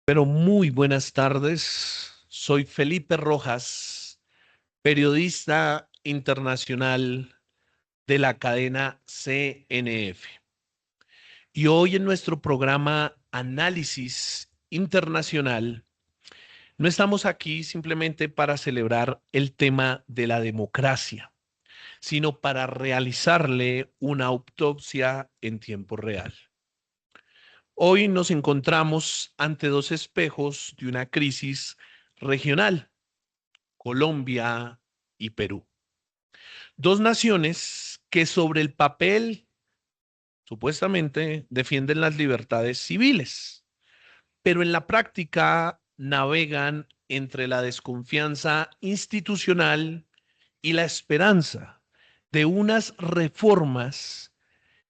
Pero muy buenas tardes. Soy Felipe Rojas, periodista internacional de la cadena CNF. Y hoy en nuestro programa Análisis Internacional, no estamos aquí simplemente para celebrar el tema de la democracia, sino para realizarle una autopsia en tiempo real. Hoy nos encontramos ante dos espejos de una crisis regional, Colombia y Perú. Dos naciones que sobre el papel supuestamente defienden las libertades civiles, pero en la práctica navegan entre la desconfianza institucional y la esperanza de unas reformas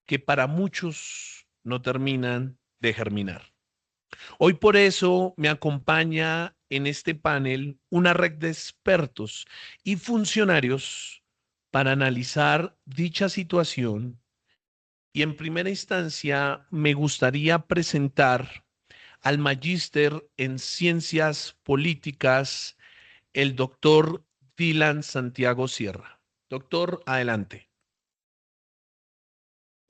que para muchos no terminan de germinar. Hoy por eso me acompaña en este panel una red de expertos y funcionarios para analizar dicha situación y en primera instancia me gustaría presentar al magíster en ciencias políticas, el doctor Dylan Santiago Sierra. Doctor, adelante.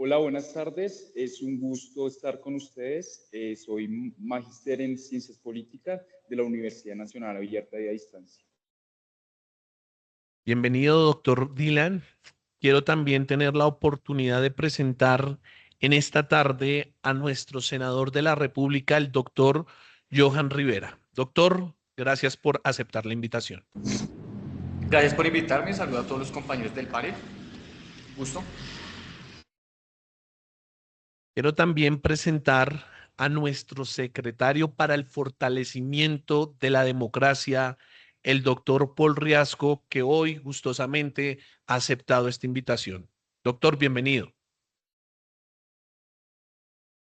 Hola, buenas tardes. Es un gusto estar con ustedes. Soy magíster en Ciencias Políticas de la Universidad Nacional Abierta y a Distancia. Bienvenido, doctor Dylan. Quiero también tener la oportunidad de presentar en esta tarde a nuestro senador de la República, el doctor Johan Rivera. Doctor, gracias por aceptar la invitación. Gracias por invitarme. Saludo a todos los compañeros del panel. Gusto. Quiero también presentar a nuestro secretario para el fortalecimiento de la democracia, el doctor Paul Riasco, que hoy gustosamente ha aceptado esta invitación. Doctor, bienvenido.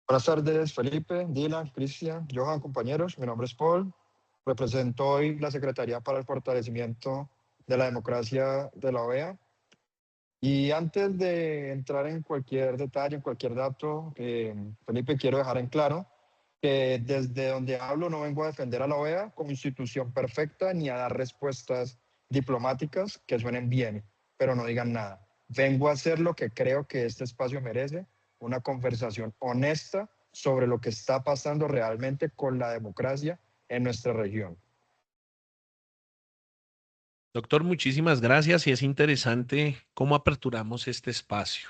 Buenas tardes, Felipe, Dylan, Cristian, Johan, compañeros. Mi nombre es Paul. Represento hoy la Secretaría para el Fortalecimiento de la Democracia de la OEA. Y antes de entrar en cualquier detalle, en cualquier dato, Felipe, quiero dejar en claro que desde donde hablo no vengo a defender a la OEA como institución perfecta ni a dar respuestas diplomáticas que suenen bien, pero no digan nada. Vengo a hacer lo que creo que este espacio merece, una conversación honesta sobre lo que está pasando realmente con la democracia en nuestra región. Doctor, muchísimas gracias y es interesante cómo aperturamos este espacio.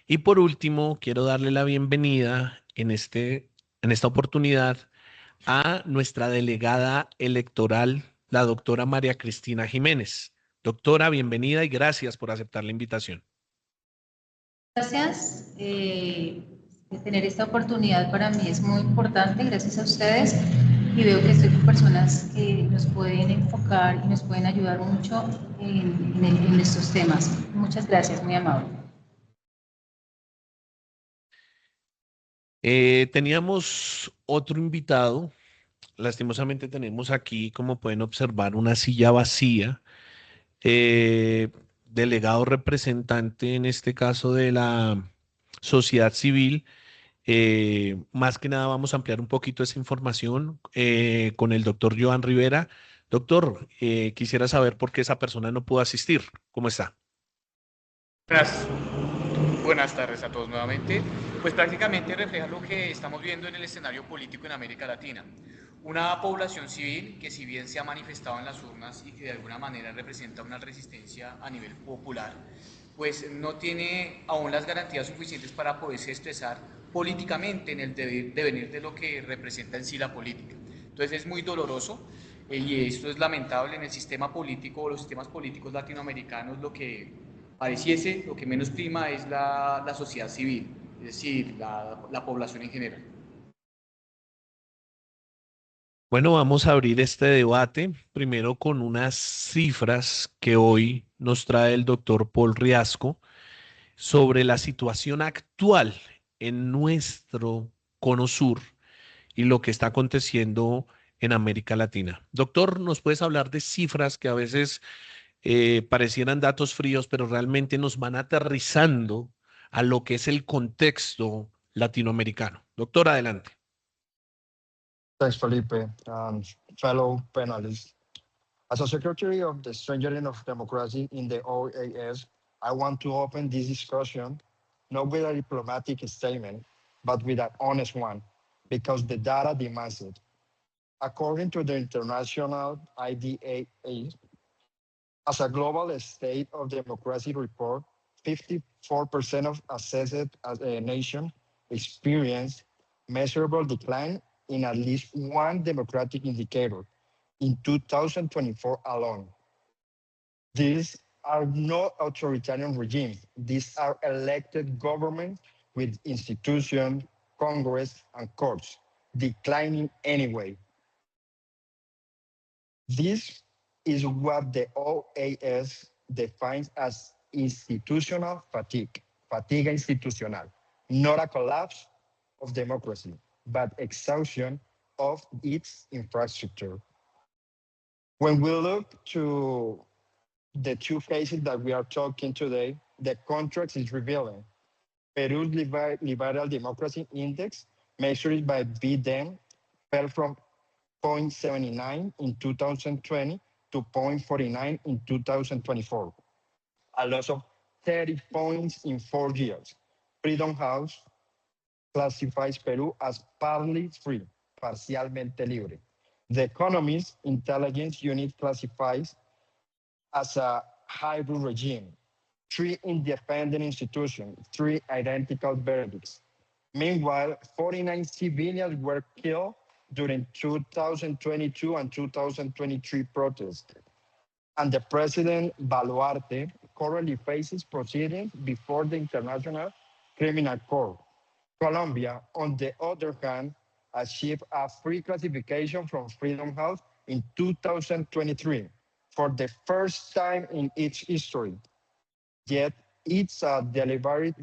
Y por último, quiero darle la bienvenida en esta oportunidad a nuestra delegada electoral, la doctora María Cristina Jiménez. Doctora, bienvenida y gracias por aceptar la invitación. Gracias. Tener esta oportunidad para mí es muy importante, gracias a ustedes, y veo que estoy con personas que nos pueden enfocar y nos pueden ayudar mucho en estos temas. Muchas gracias, muy amable. Teníamos otro invitado. Lastimosamente tenemos aquí, como pueden observar, una silla vacía. Delegado representante, en este caso de la sociedad civil. Más que nada vamos a ampliar un poquito esa información con el doctor Johan Rivera. Doctor, quisiera saber por qué esa persona no pudo asistir. ¿Cómo está? Buenas tardes a todos nuevamente. Pues prácticamente refleja lo que estamos viendo en el escenario político en América Latina. Una población civil que, si bien se ha manifestado en las urnas y que de alguna manera representa una resistencia a nivel popular, pues no tiene aún las garantías suficientes para poderse expresar políticamente en el devenir de lo que representa en sí la política. Entonces es muy doloroso y esto es lamentable en el sistema político o los sistemas políticos latinoamericanos. Lo que pareciese, lo que menos prima es la sociedad civil, es decir, la población en general. Bueno, vamos a abrir este debate primero con unas cifras que hoy nos trae el doctor Paul Riasco sobre la situación actual en nuestro cono sur y lo que está aconteciendo en América Latina. Doctor, ¿nos puedes hablar de cifras que a veces parecieran datos fríos, pero realmente nos van aterrizando a lo que es el contexto latinoamericano? Doctor, adelante. Thanks, Felipe, and fellow panelists. As a secretary of the Strengthening of Democracy in the OAS, I want to open this discussion not with a diplomatic statement, but with an honest one, because the data demands it. According to the International IDEA, as a global state of democracy report, 54% of assessed as a nation experienced measurable decline in at least one democratic indicator in 2024 alone. These are not authoritarian regimes. These are elected governments with institutions, Congress, and courts declining anyway. This is what the OAS defines as institutional fatigue, fatiga institucional, not a collapse of democracy, but exhaustion of its infrastructure. When we look to the two cases that we are talking today, the contrast is revealing. Peru's Liberal Democracy Index, measured by BDEM, fell from 0.79 in 2020 to 0.49 in 2024, a loss of 30 points in 4 years. Freedom House classifies Peru as partly free, parcialmente libre. The Economist Intelligence Unit classifies as a hybrid regime, 3 independent institutions, 3 identical verdicts. Meanwhile, 49 civilians were killed during 2022 and 2023 protests. And the President Baluarte currently faces proceedings before the International Criminal Court. Colombia, on the other hand, achieved a free classification from Freedom House in 2023 for the first time in its history. Yet it's a delivery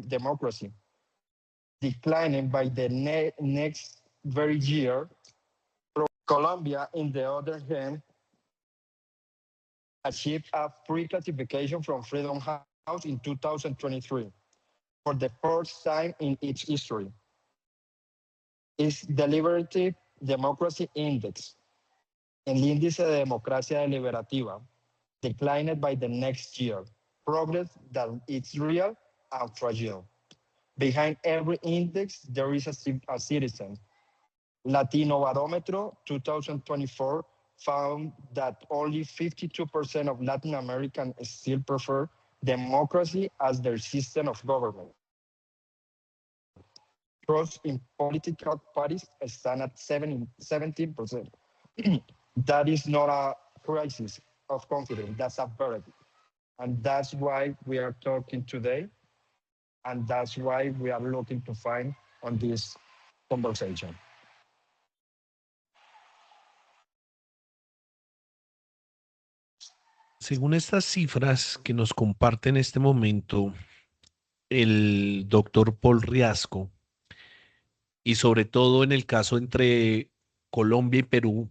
democracy, declining by the next very year. Colombia, on the other hand, achieved a free classification from Freedom House in 2023 for the first time in its history. Its Deliberative Democracy Index, el índice de democracia deliberativa, declined by the next year, progress that it's real and fragile. Behind every index, there is a citizen. Latino Barometro 2024 found that only 52% of Latin Americans still prefer democracy as their system of government. Trust in political parties stand at 17%. That is not a crisis of confidence, that's a verdict. And that's why we are talking today. And that's why we are looking to find on this conversation. Según estas cifras que nos comparte en este momento el doctor Paul Riasco, y sobre todo en el caso entre Colombia y Perú,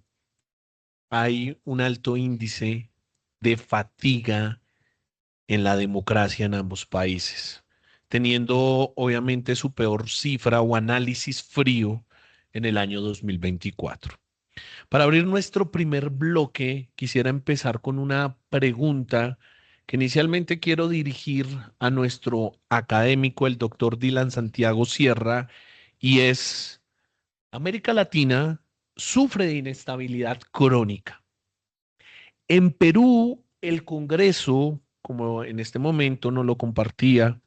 hay un alto índice de fatiga en la democracia en ambos países, teniendo obviamente su peor cifra o análisis frío en el año 2024. Para abrir nuestro primer bloque, quisiera empezar con una pregunta que inicialmente quiero dirigir a nuestro académico, el doctor Dylan Santiago Sierra, y es: América Latina sufre de inestabilidad crónica. En Perú, el Congreso, como en este momento nos lo compartía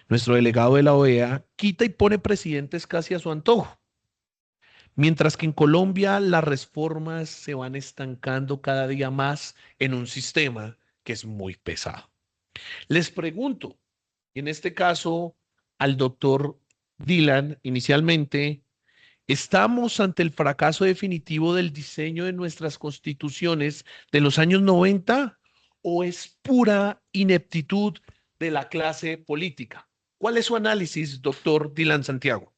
nuestro delegado de la OEA, quita y pone presidentes casi a su antojo. Mientras que en Colombia las reformas se van estancando cada día más en un sistema que es muy pesado. Les pregunto, en este caso al doctor Dylan, inicialmente, ¿estamos ante el fracaso definitivo del diseño de nuestras constituciones de los años 90 o es pura ineptitud de la clase política? ¿Cuál es su análisis, doctor Dylan Santiago?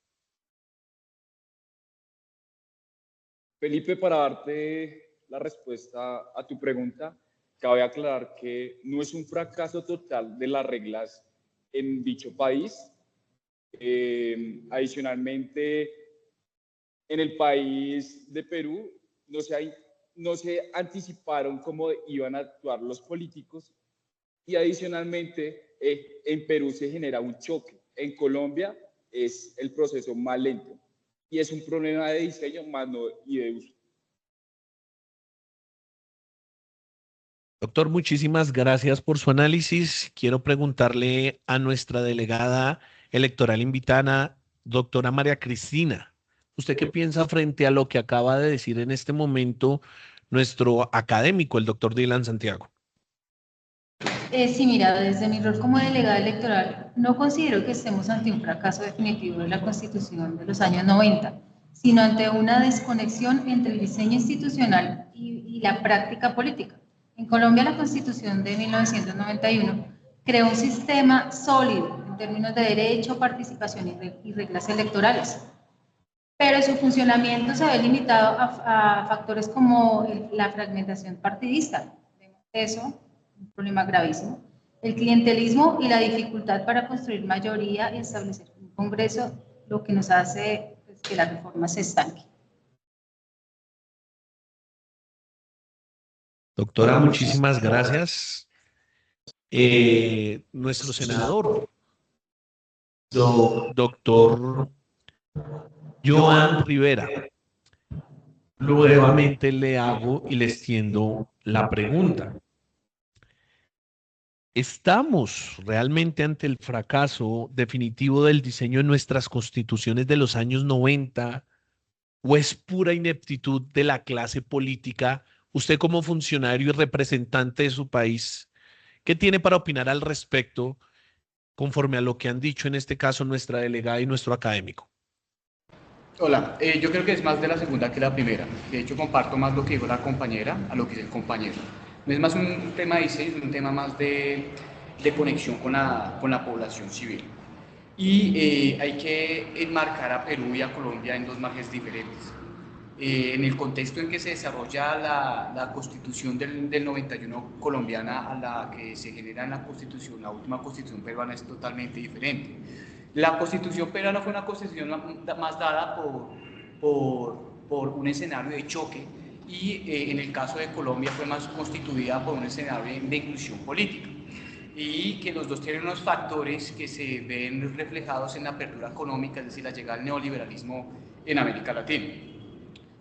Felipe, para darte la respuesta a tu pregunta, cabe aclarar que no es un fracaso total de las reglas en dicho país. Adicionalmente, en el país de Perú no se anticiparon cómo iban a actuar los políticos y adicionalmente en Perú se genera un choque. En Colombia es el proceso más lento y es un problema de diseño más no y de uso. Doctor, muchísimas gracias por su análisis. Quiero preguntarle a nuestra delegada electoral invitada, doctora María Cristina, ¿usted qué piensa frente a lo que acaba de decir en este momento nuestro académico, el doctor Dylan Santiago? Sí, mira, desde mi rol como delegada electoral, no considero que estemos ante un fracaso definitivo de la Constitución de los años 90, sino ante una desconexión entre el diseño institucional y la práctica política. En Colombia, la Constitución de 1991 creó un sistema sólido en términos de derecho, participación y reglas electorales, pero su funcionamiento se ve limitado a factores como la fragmentación partidista. Eso, un problema gravísimo. El clientelismo y la dificultad para construir mayoría y establecer un Congreso, lo que nos hace pues, que la reforma se estanque. Doctora, muchísimas gracias. Nuestro senador, doctor Joan Rivera, nuevamente le hago y le extiendo la pregunta. ¿Estamos realmente ante el fracaso definitivo del diseño de nuestras constituciones de los años 90 o es pura ineptitud de la clase política? Usted como funcionario y representante de su país, ¿qué tiene para opinar al respecto conforme a lo que han dicho en este caso nuestra delegada y nuestro académico? Hola, yo creo que es más de la segunda que la primera. De hecho, comparto más lo que dijo la compañera a lo que dice el compañero. No es más un tema de diseño, es un tema más de conexión con la población civil. Y hay que enmarcar a Perú y a Colombia en dos marges diferentes. En el contexto en que se desarrolla la constitución del 91 colombiana a la que se genera en la constitución, la última constitución peruana, es totalmente diferente. La constitución peruana fue una constitución más dada por un escenario de choque y en el caso de Colombia fue más constituida por un escenario de inclusión política y que los dos tienen unos factores que se ven reflejados en la apertura económica, es decir, la llegada del neoliberalismo en América Latina.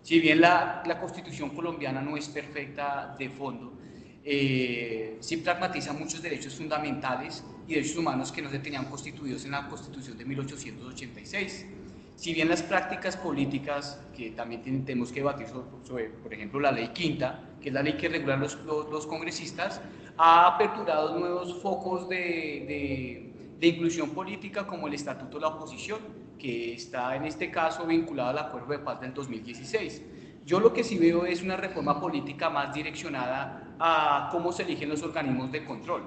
Si bien la constitución colombiana no es perfecta de fondo, sí pragmatiza muchos derechos fundamentales y derechos humanos que no se tenían constituidos en la constitución de 1886. Si bien las prácticas políticas, que también tenemos que debatir sobre, por ejemplo, la ley quinta, que es la ley que regula los congresistas, ha aperturado nuevos focos de inclusión política como el Estatuto de la Oposición, que está en este caso vinculado al Acuerdo de Paz del 2016. Yo lo que sí veo es una reforma política más direccionada a cómo se eligen los organismos de control,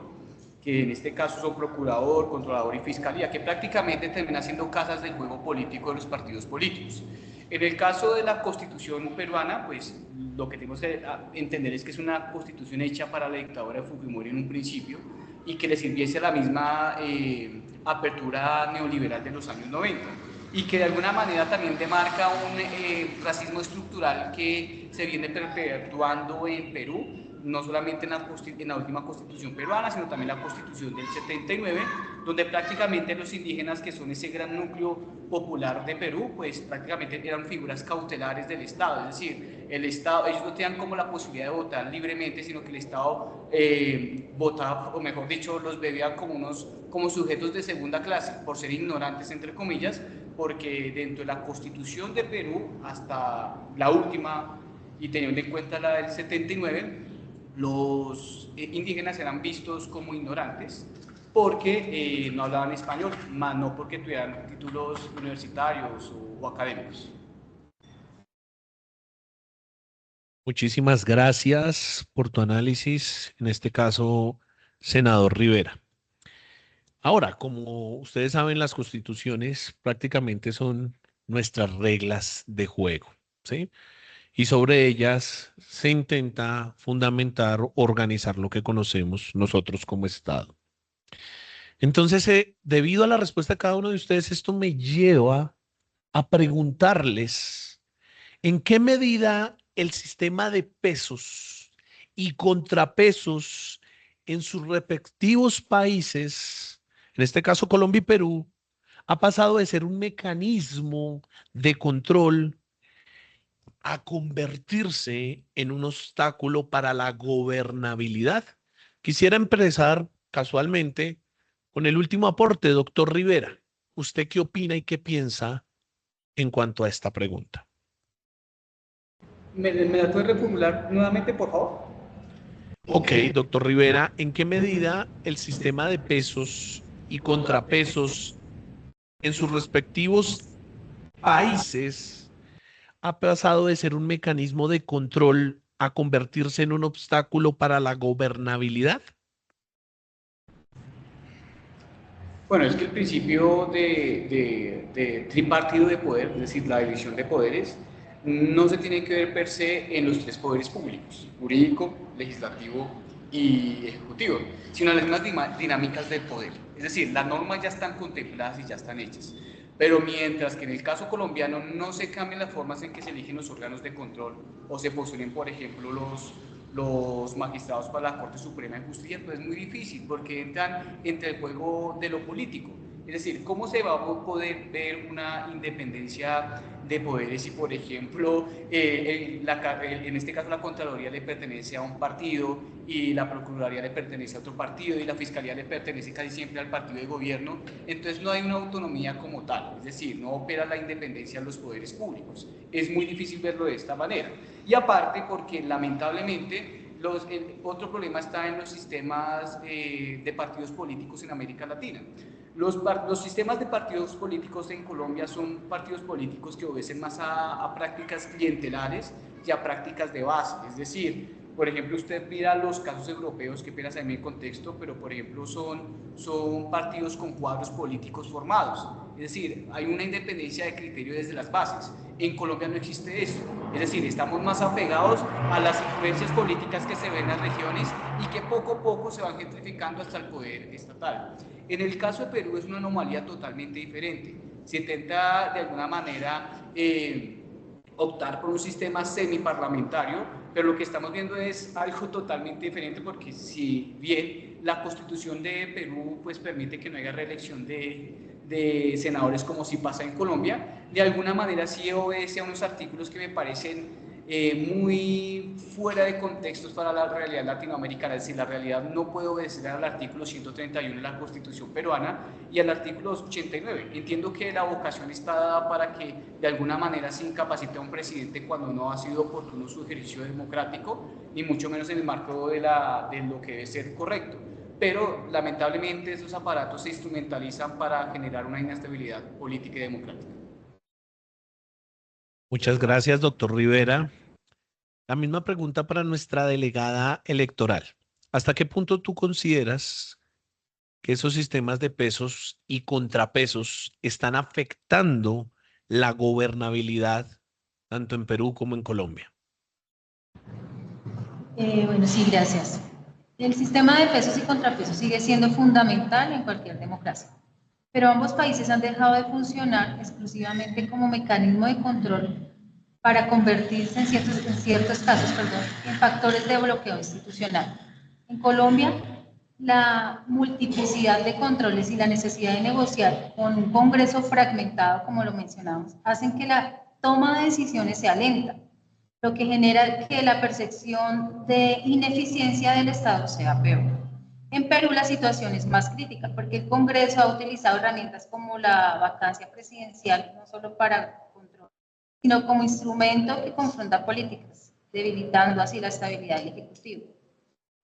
que en este caso son procurador, controlador y fiscalía, que prácticamente terminan siendo casas del juego político de los partidos políticos. En el caso de la constitución peruana, pues lo que tenemos que entender es que es una constitución hecha para la dictadura de Fujimori en un principio y que le sirviese a la misma apertura neoliberal de los años 90 y que de alguna manera también demarca un racismo estructural que se viene perpetuando en Perú, no solamente en la última constitución peruana, sino también la constitución del 79, donde prácticamente los indígenas, que son ese gran núcleo popular de Perú, pues prácticamente eran figuras cautelares del Estado, es decir, el Estado, ellos no tenían como la posibilidad de votar libremente, sino que el Estado votaba, o mejor dicho, los veía como sujetos de segunda clase, por ser ignorantes, entre comillas, porque dentro de la constitución de Perú, hasta la última, y teniendo en cuenta la del 79, los indígenas eran vistos como ignorantes porque no hablaban español, más no porque tuvieran títulos universitarios o académicos. Muchísimas gracias por tu análisis, en este caso, senador Rivera. Ahora, como ustedes saben, las constituciones prácticamente son nuestras reglas de juego, ¿sí? Y sobre ellas se intenta fundamentar, organizar lo que conocemos nosotros como Estado. Entonces, debido a la respuesta de cada uno de ustedes, esto me lleva a preguntarles ¿En qué medida el sistema de pesos y contrapesos en sus respectivos países, en este caso Colombia y Perú, ha pasado de ser un mecanismo de control a convertirse en un obstáculo para la gobernabilidad? Quisiera empezar casualmente con el último aporte, doctor Rivera. ¿Usted qué opina y qué piensa en cuanto a esta pregunta? ¿Me la puede reformular nuevamente, por favor? Ok, doctor Rivera, ¿en qué medida el sistema de pesos y contrapesos en sus respectivos países ha pasado de ser un mecanismo de control a convertirse en un obstáculo para la gobernabilidad? Bueno, es que el principio de tripartido de poder, es decir, la división de poderes, no se tiene que ver per se en los tres poderes públicos, jurídico, legislativo y ejecutivo, sino en las mismas dinámicas del poder. Es decir, las normas ya están contempladas y ya están hechas. Pero mientras que en el caso colombiano no se cambian las formas en que se eligen los órganos de control o se postulen, por ejemplo, los magistrados para la Corte Suprema de Justicia, pues es muy difícil porque entran entre el juego de lo político. Es decir, ¿cómo se va a poder ver una independencia de poderes si, por ejemplo, en este caso la Contraloría le pertenece a un partido y la Procuraduría le pertenece a otro partido y la Fiscalía le pertenece casi siempre al partido de gobierno? Entonces no hay una autonomía como tal, es decir, no opera la independencia de los poderes públicos. Es muy difícil verlo de esta manera. Y aparte porque lamentablemente otro problema está en los sistemas de partidos políticos en América Latina. Los sistemas de partidos políticos en Colombia son partidos políticos que obedecen más a prácticas clientelares y a prácticas de base. Es decir, por ejemplo, usted mira los casos europeos, que apenas en mi contexto, pero por ejemplo son partidos con cuadros políticos formados. Es decir, hay una independencia de criterio desde las bases. En Colombia no existe eso. Es decir, estamos más apegados a las influencias políticas que se ven en las regiones y que poco a poco se van gentrificando hasta el poder estatal. En el caso de Perú es una anomalía totalmente diferente. Se intenta de alguna manera optar por un sistema semiparlamentario, pero lo que estamos viendo es algo totalmente diferente porque si bien la Constitución de Perú pues permite que no haya reelección de senadores como si pasa en Colombia, de alguna manera sí obedece a unos artículos que me parecen muy fuera de contextos para la realidad latinoamericana. Es decir, la realidad no puede obedecer al artículo 131 de la Constitución peruana y al artículo 89. Entiendo que la vocación está dada para que de alguna manera se incapacite a un presidente cuando no ha sido oportuno su ejercicio democrático, ni mucho menos en el marco de lo que debe ser correcto. Pero lamentablemente esos aparatos se instrumentalizan para generar una inestabilidad política y democrática. Muchas gracias, doctor Rivera. La misma pregunta para nuestra delegada electoral. ¿Hasta qué punto tú consideras que esos sistemas de pesos y contrapesos están afectando la gobernabilidad tanto en Perú como en Colombia? Bueno, sí, gracias. El sistema de pesos y contrapesos sigue siendo fundamental en cualquier democracia, pero ambos países han dejado de funcionar exclusivamente como mecanismo de control para convertirse en ciertos casos, en factores de bloqueo institucional. En Colombia, la multiplicidad de controles y la necesidad de negociar con un Congreso fragmentado, como lo mencionamos, hacen que la toma de decisiones sea lenta, lo que genera que la percepción de ineficiencia del Estado sea peor. En Perú la situación es más crítica porque el Congreso ha utilizado herramientas como la vacancia presidencial, no solo para control, sino como instrumento que confronta políticas, debilitando así la estabilidad del Ejecutivo.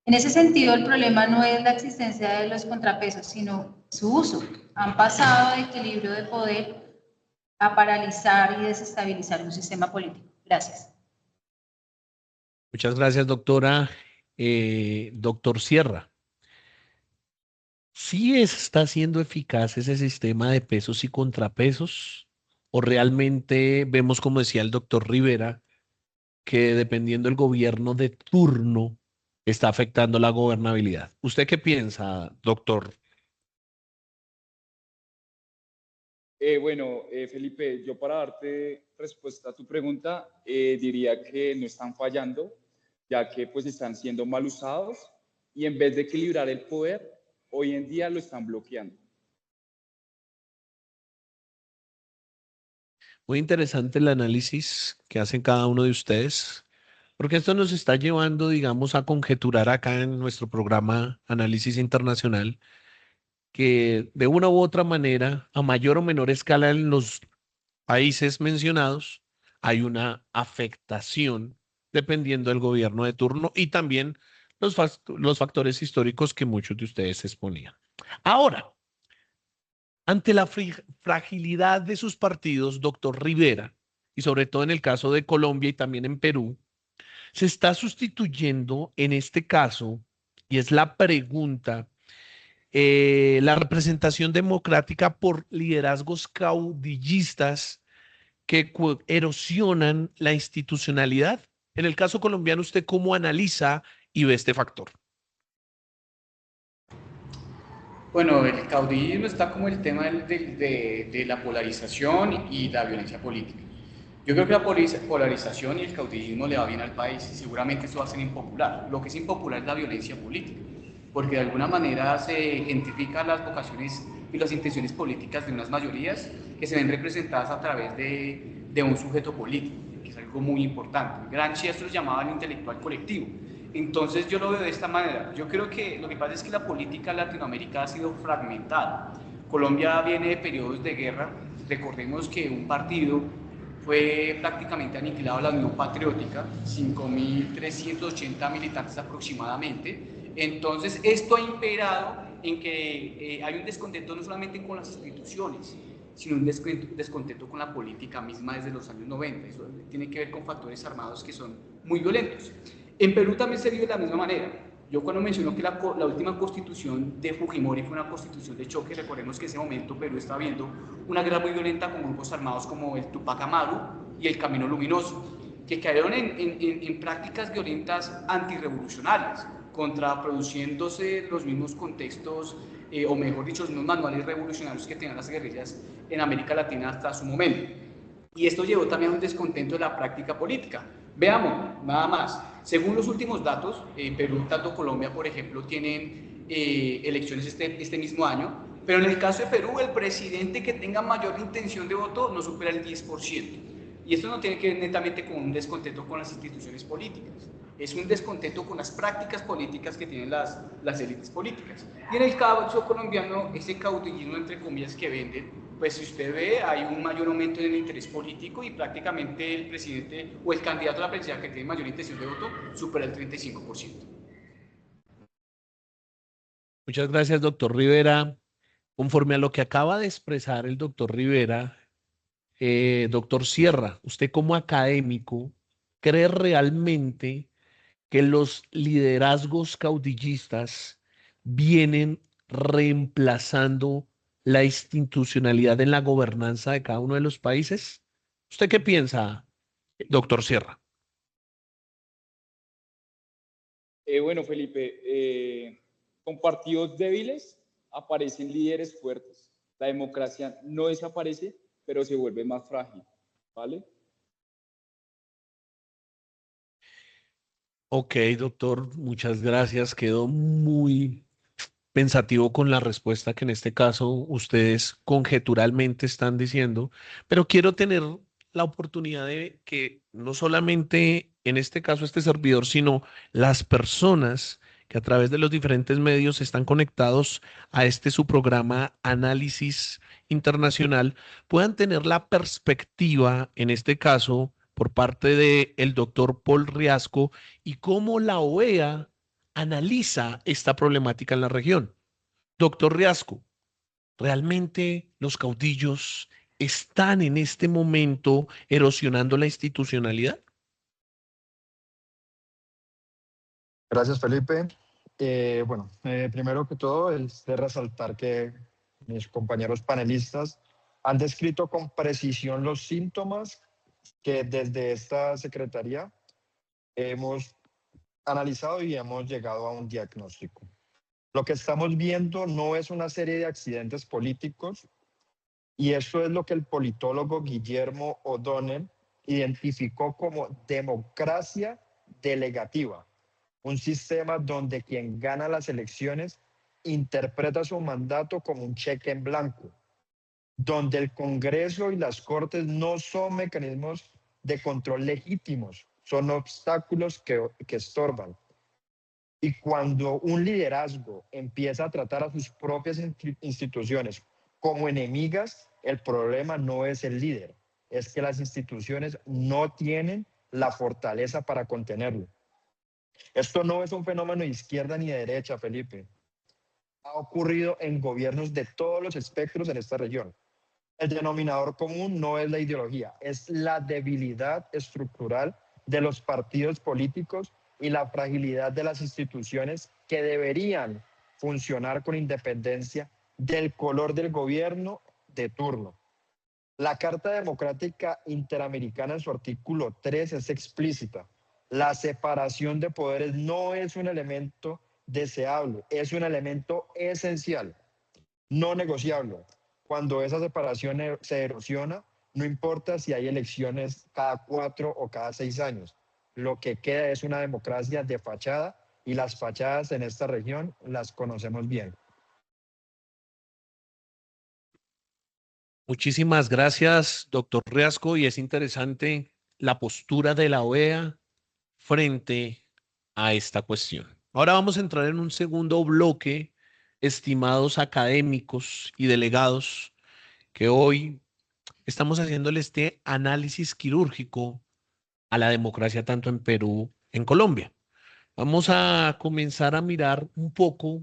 En ese sentido, el problema no es la existencia de los contrapesos, sino su uso. Han pasado de equilibrio de poder a paralizar y desestabilizar un sistema político. Gracias. Muchas gracias, doctora. Doctor Sierra, ¿sí está siendo eficaz ese sistema de pesos y contrapesos? ¿O realmente vemos, como decía el doctor Rivera, que dependiendo del gobierno de turno está afectando la gobernabilidad? ¿Usted qué piensa, doctor? Felipe, yo para darte respuesta a tu pregunta, diría que no están fallando, ya que pues están siendo mal usados y en vez de equilibrar el poder, hoy en día lo están bloqueando. Muy interesante el análisis que hacen cada uno de ustedes, porque esto nos está llevando, digamos, a conjeturar acá en nuestro programa Análisis Internacional que de una u otra manera, a mayor o menor escala en los países mencionados, hay una afectación dependiendo del gobierno de turno y también los factores históricos que muchos de ustedes exponían. Ahora, ante la fragilidad de sus partidos, doctor Rivera, y sobre todo en el caso de Colombia y también en Perú, se está sustituyendo en este caso, y es la pregunta, la representación democrática por liderazgos caudillistas que erosionan la institucionalidad. En el caso colombiano, ¿usted cómo analiza y ve este factor? Bueno, el caudillismo está como el tema de la polarización y la violencia política. Yo creo que la polarización y el caudillismo le va bien al país y seguramente eso va a ser impopular. Lo que es impopular es la violencia política, porque de alguna manera se identifican las vocaciones y las intenciones políticas de unas mayorías que se ven representadas a través de un sujeto político, que es algo muy importante. Gramsci esto lo llamaba el intelectual colectivo. Entonces yo lo veo de esta manera. Yo creo que lo que pasa es que la política en Latinoamérica ha sido fragmentada. Colombia viene de periodos de guerra. Recordemos que un partido fue prácticamente aniquilado a la Unión Patriótica, 5.380 militantes aproximadamente. Entonces esto ha imperado en que hay un descontento no solamente con las instituciones, sino un descontento con la política misma desde los años 90. Eso tiene que ver con factores armados que son muy violentos. En Perú también se vive de la misma manera. Yo cuando menciono que la última constitución de Fujimori fue una constitución de choque, recordemos que en ese momento Perú estaba viendo una guerra muy violenta con grupos armados como el Tupac Amaru y el Camino Luminoso, que cayeron en prácticas violentas antirrevolucionarias, contraproduciéndose los mismos contextos, o mejor dicho, los mismos manuales revolucionarios que tenían las guerrillas en América Latina hasta su momento. Y esto llevó también a un descontento de la práctica política. Veamos, nada más. Según los últimos datos, Perú, tanto Colombia, por ejemplo, tienen elecciones este mismo año, pero en el caso de Perú, el presidente que tenga mayor intención de voto no supera el 10%. Y esto no tiene que ver netamente con un descontento con las instituciones políticas, es un descontento con las prácticas políticas que tienen las élites políticas. Y en el caso colombiano, ese caudillismo, entre comillas, que venden, pues si usted ve, hay un mayor aumento en el interés político y prácticamente el presidente o el candidato a la presidencia que tiene mayor intención de voto supera el 35%. Muchas gracias, doctor Rivera. Conforme a lo que acaba de expresar el doctor Rivera, doctor Sierra, usted como académico, ¿cree realmente que los liderazgos caudillistas vienen reemplazando la institucionalidad en la gobernanza de cada uno de los países? ¿Usted qué piensa, doctor Sierra? Felipe, con partidos débiles aparecen líderes fuertes. La democracia no desaparece, pero se vuelve más frágil, ¿vale? Ok, doctor, muchas gracias. Quedo muy pensativo con la respuesta que en este caso ustedes conjeturalmente están diciendo, pero quiero tener la oportunidad de que no solamente en este caso este servidor, sino las personas que a través de los diferentes medios están conectados a este su programa Análisis Internacional puedan tener la perspectiva, en este caso, por parte del doctor Paul Riasco y cómo la OEA analiza esta problemática en la región. Doctor Riasco, ¿realmente los caudillos están en este momento erosionando la institucionalidad? Gracias, Felipe. Primero que todo es de resaltar que mis compañeros panelistas han descrito con precisión los síntomas que desde esta secretaría hemos analizado y hemos llegado a un diagnóstico. Lo que estamos viendo no es una serie de accidentes políticos Y eso es lo que el politólogo Guillermo O'Donnell identificó como democracia delegativa, un sistema donde quien gana las elecciones interpreta su mandato como un cheque en blanco, donde el Congreso y las Cortes no son mecanismos de control legítimos, son obstáculos que estorban. Y cuando un liderazgo empieza a tratar a sus propias instituciones como enemigas, el problema no es el líder, es que las instituciones no tienen la fortaleza para contenerlo. Esto no es un fenómeno de izquierda ni de derecha, Felipe. Ha ocurrido en gobiernos de todos los espectros en esta región. El denominador común no es la ideología, es la debilidad estructural de los partidos políticos y la fragilidad de las instituciones que deberían funcionar con independencia del color del gobierno de turno. La Carta Democrática Interamericana en su artículo 3 es explícita. La separación de poderes no es un elemento deseable, es un elemento esencial, no negociable. Cuando esa separación se erosiona, no importa si hay elecciones cada 4 o cada 6 años. Lo que queda es una democracia de fachada y las fachadas en esta región las conocemos bien. Muchísimas gracias, doctor Riasco, y es interesante la postura de la OEA frente a esta cuestión. Ahora vamos a entrar en un segundo bloque, estimados académicos y delegados, que hoy estamos haciéndole este análisis quirúrgico a la democracia tanto en Perú, en Colombia. Vamos a comenzar a mirar un poco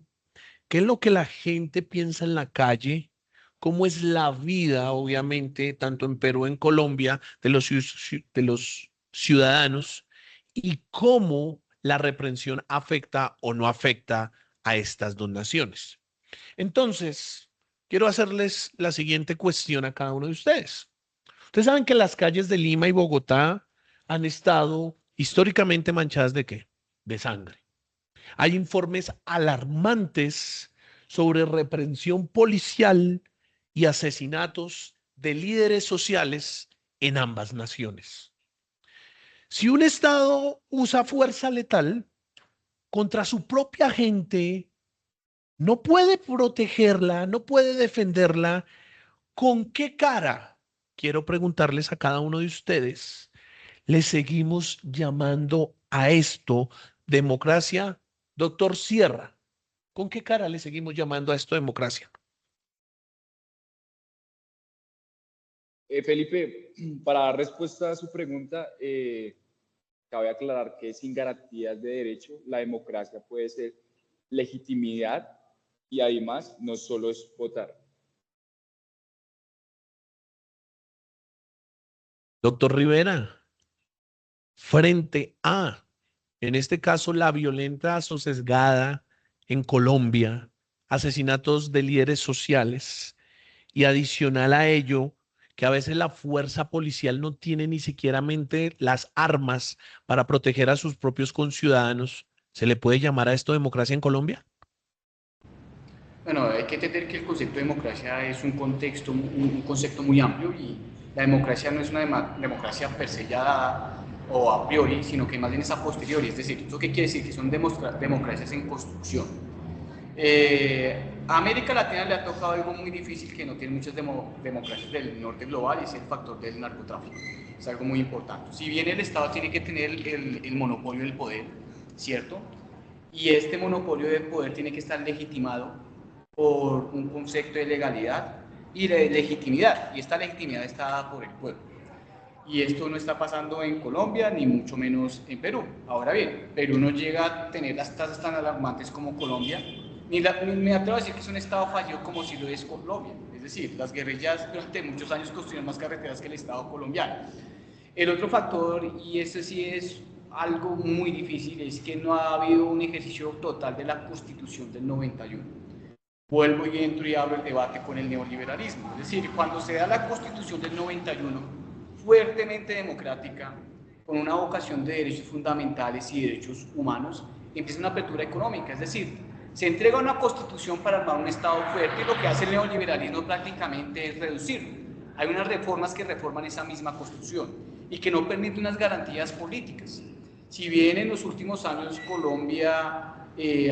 qué es lo que la gente piensa en la calle, cómo es la vida, obviamente, tanto en Perú, en Colombia, de los ciudadanos y cómo la reprensión afecta o no afecta a estas dos naciones. Entonces, quiero hacerles la siguiente cuestión a cada uno de ustedes. Ustedes saben que las calles de Lima y Bogotá han estado históricamente manchadas ¿de qué? De sangre. Hay informes alarmantes sobre reprensión policial y asesinatos de líderes sociales en ambas naciones. Si un Estado usa fuerza letal contra su propia gente, no puede protegerla, no puede defenderla, ¿con qué cara? Quiero preguntarles a cada uno de ustedes, ¿le seguimos llamando a esto democracia? Doctor Sierra, ¿con qué cara le seguimos llamando a esto democracia? Felipe, para dar respuesta a su pregunta, cabe aclarar que sin garantías de derecho, la democracia puede ser legitimidad y además no solo es votar. Doctor Rivera, frente a, en este caso, la violenta sosesgada en Colombia, asesinatos de líderes sociales y adicional a ello, que a veces la fuerza policial no tiene ni siquiera las armas para proteger a sus propios conciudadanos, ¿se le puede llamar a esto democracia en Colombia? Bueno, hay que entender que el concepto de democracia es un concepto muy amplio y la democracia no es una democracia per se ya dada o a priori, sino que más bien es a posteriori. Es decir, ¿eso qué quiere decir? Que son democracias en construcción. A América Latina le ha tocado algo muy difícil que no tiene muchas democracias del norte global y es el factor del narcotráfico. Es algo muy importante. Si bien el Estado tiene que tener el monopolio del poder, ¿cierto? Y este monopolio del poder tiene que estar legitimado por un concepto de legalidad y de legitimidad, y esta legitimidad está dada por el pueblo. Y esto no está pasando en Colombia, ni mucho menos en Perú. Ahora bien, Perú no llega a tener las tasas tan alarmantes como Colombia, ni me atrevo a decir que es un estado fallido como si lo es Colombia. Es decir, las guerrillas durante muchos años construyeron más carreteras que el Estado colombiano. El otro factor, y este sí es algo muy difícil, es que no ha habido un ejercicio total de la Constitución del 91. Vuelvo y entro y abro el debate con el neoliberalismo. Es decir, cuando se da la Constitución del 91, fuertemente democrática, con una vocación de derechos fundamentales y derechos humanos, empieza una apertura económica. Es decir, Se entrega una constitución para armar un Estado fuerte y lo que hace el neoliberalismo prácticamente es reducirlo. Hay unas reformas que reforman esa misma constitución y que no permiten unas garantías políticas. Si bien en los últimos años Colombia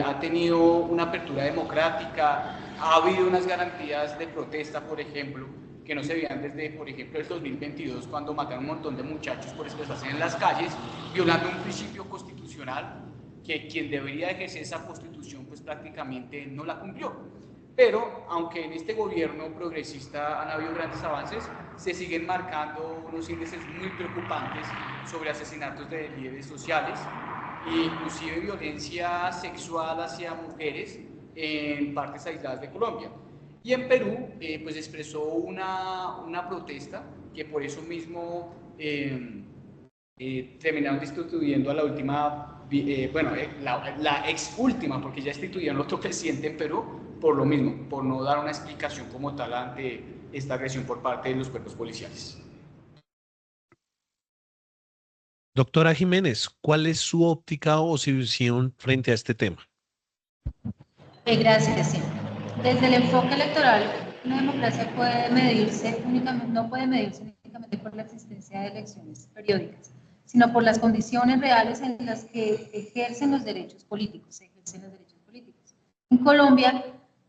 ha tenido una apertura democrática, ha habido unas garantías de protesta, por ejemplo, que no se veían desde, por ejemplo, el 2022, cuando mataron un montón de muchachos por expresarse en las calles, violando un principio constitucional que quien debería ejercer esa constitución pues prácticamente no la cumplió. Pero aunque en este gobierno progresista han habido grandes avances, se siguen marcando unos índices muy preocupantes sobre asesinatos de líderes sociales e inclusive violencia sexual hacia mujeres en partes aisladas de Colombia. Y en Perú pues expresó una protesta que por eso mismo terminaron destituyendo a la última, la ex última, porque ya destituyeron al otro presidente en Perú por lo mismo, por no dar una explicación como tal ante esta agresión por parte de los cuerpos policiales. Doctora Jiménez, ¿cuál es su óptica o su visión frente a este tema? Gracias, sí. Desde el enfoque electoral, una democracia puede medirse únicamente, no puede medirse únicamente por la existencia de elecciones periódicas, sino por las condiciones reales en las que ejercen los derechos políticos, En Colombia,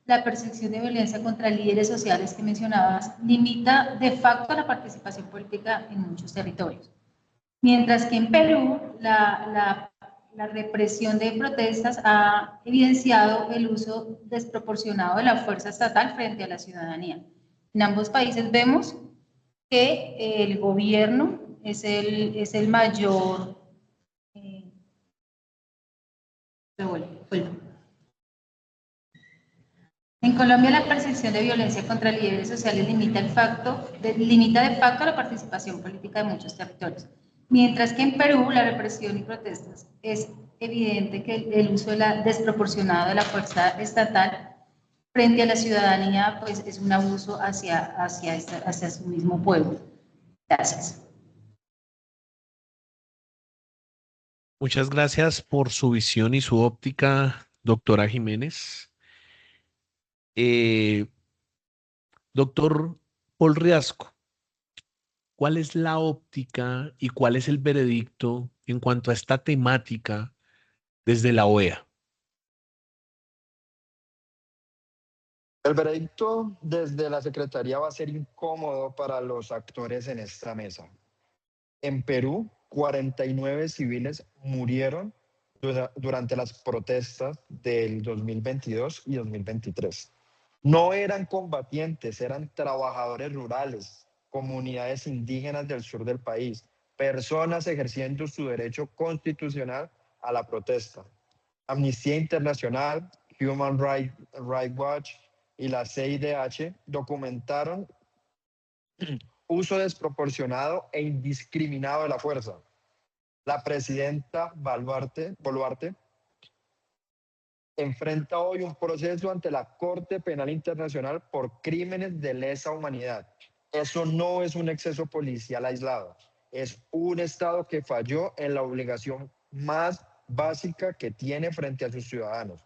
la percepción de violencia contra líderes sociales que mencionabas limita de facto la participación política en muchos territorios. Mientras que en Perú, la represión de protestas ha evidenciado el uso desproporcionado de la fuerza estatal frente a la ciudadanía. En ambos países vemos que el gobierno es el mayor... En Colombia, la percepción de violencia contra líderes sociales limita de facto la participación política de muchos territorios. Mientras que en Perú, la represión y protestas es evidente que el uso desproporcionado de la fuerza estatal frente a la ciudadanía pues, es un abuso hacia su mismo pueblo. Gracias. Muchas gracias por su visión y su óptica, doctora Jiménez. Doctor Paul Riasco, ¿cuál es la óptica y cuál es el veredicto en cuanto a esta temática desde la OEA? El veredicto desde la Secretaría va a ser incómodo para los actores en esta mesa. En Perú, 49 civiles murieron durante las protestas del 2022 y 2023. No eran combatientes, eran trabajadores rurales, comunidades indígenas del sur del país, personas ejerciendo su derecho constitucional a la protesta. Amnistía Internacional, Human Rights Watch y la CIDH documentaron uso desproporcionado e indiscriminado de la fuerza. La presidenta Boluarte enfrenta hoy un proceso ante la Corte Penal Internacional por crímenes de lesa humanidad. Eso no es un exceso policial aislado, es un Estado que falló en la obligación más básica que tiene frente a sus ciudadanos.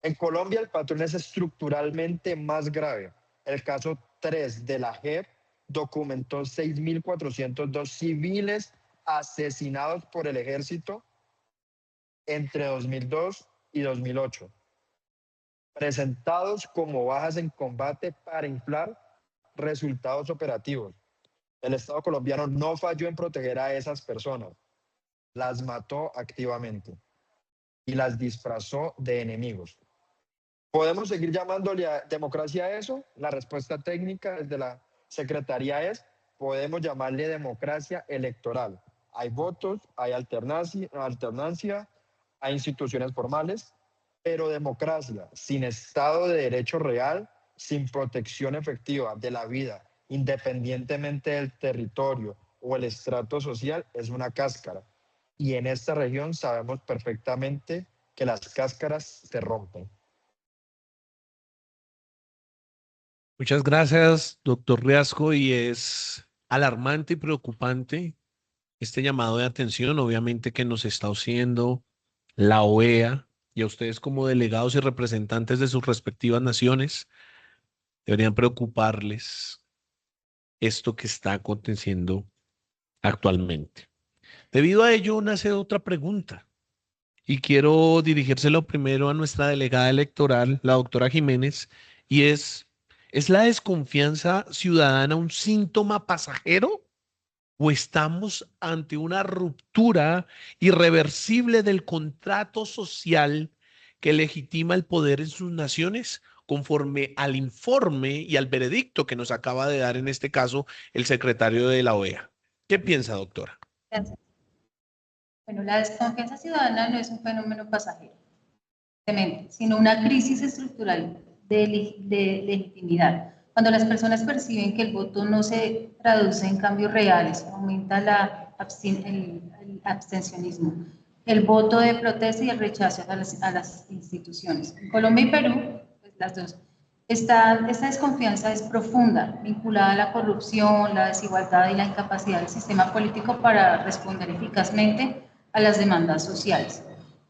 En Colombia el patrón es estructuralmente más grave. El caso 3 de la JEP documentó 6.402 civiles asesinados por el ejército entre 2002 y 2008, presentados como bajas en combate para inflar resultados operativos. El Estado colombiano no falló en proteger a esas personas, las mató activamente y las disfrazó de enemigos. ¿Podemos seguir llamándole a democracia a eso? La respuesta técnica desde la Secretaría es, podemos llamarle democracia electoral. Hay votos, hay alternancia, hay instituciones formales, pero democracia sin Estado de Derecho real, sin protección efectiva de la vida, independientemente del territorio o el estrato social, es una cáscara. Y en esta región sabemos perfectamente que las cáscaras se rompen. Muchas gracias, doctor Riasco, y es alarmante y preocupante este llamado de atención, obviamente, que nos está haciendo la OEA y a ustedes como delegados y representantes de sus respectivas naciones, deberían preocuparles esto que está aconteciendo actualmente. Debido a ello, nace otra pregunta y quiero dirigírselo primero a nuestra delegada electoral, la doctora Jiménez, y ¿es la desconfianza ciudadana un síntoma pasajero o estamos ante una ruptura irreversible del contrato social que legitima el poder en sus naciones, conforme al informe y al veredicto que nos acaba de dar en este caso el secretario de la OEA? ¿Qué piensa, doctora? Gracias. Bueno, la desconfianza ciudadana no es un fenómeno pasajero, simplemente, sino una crisis estructural de legitimidad. Cuando las personas perciben que el voto no se traduce en cambios reales, aumenta el abstencionismo, el voto de protesta y el rechazo a las instituciones. En Colombia y Perú, pues las dos, esta desconfianza es profunda, vinculada a la corrupción, la desigualdad y la incapacidad del sistema político para responder eficazmente a las demandas sociales.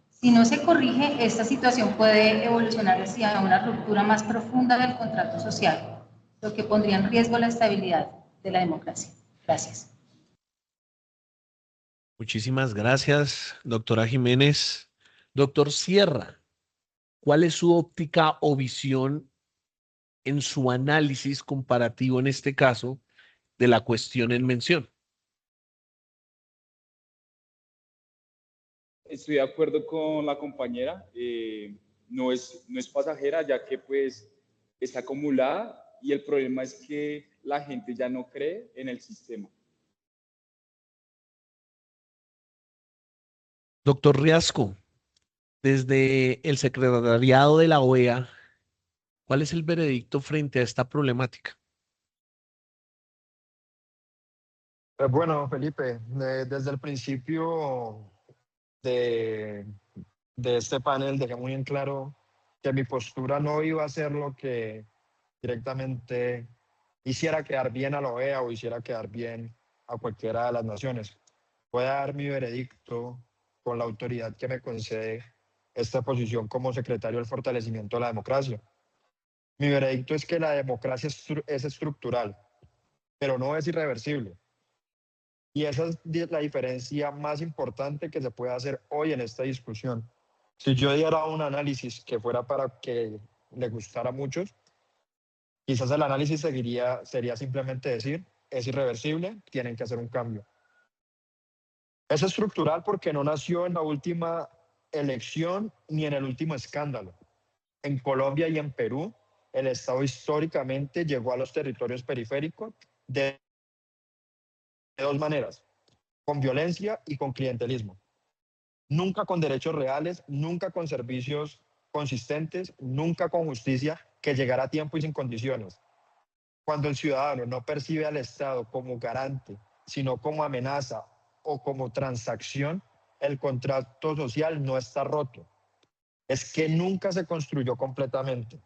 Si no se corrige, esta situación puede evolucionar hacia una ruptura más profunda del contrato social, lo que pondría en riesgo la estabilidad de la democracia. Gracias. Muchísimas gracias, doctora Jiménez. Doctor Sierra, ¿cuál es su óptica o visión en su análisis comparativo en este caso de la cuestión en mención? Estoy de acuerdo con la compañera, no es pasajera, ya que pues está acumulada y el problema es que la gente ya no cree en el sistema. Doctor Riasco, desde el secretariado de la OEA, ¿cuál es el veredicto frente a esta problemática? Bueno, Felipe, desde el principio de, de este panel dejé muy en claro que mi postura no iba a ser lo que directamente hiciera quedar bien a la OEA o hiciera quedar bien a cualquiera de las naciones. Voy a dar mi veredicto con la autoridad que me concede esta posición como secretario del fortalecimiento de la democracia. Mi veredicto es que la democracia es estructural, pero no es irreversible. Y esa es la diferencia más importante que se puede hacer hoy en esta discusión. Si yo diera un análisis que fuera para que le gustara a muchos, quizás el análisis sería simplemente decir, es irreversible, tienen que hacer un cambio. Es estructural porque no nació en la última elección ni en el último escándalo. En Colombia y en Perú, el Estado históricamente llegó a los territorios periféricos de dos maneras, con violencia y con clientelismo. Nunca con derechos reales, nunca con servicios consistentes, nunca con justicia que llegara a tiempo y sin condiciones. Cuando el ciudadano no percibe al Estado como garante, sino como amenaza o como transacción, el contrato social no está roto. Es que nunca se construyó completamente.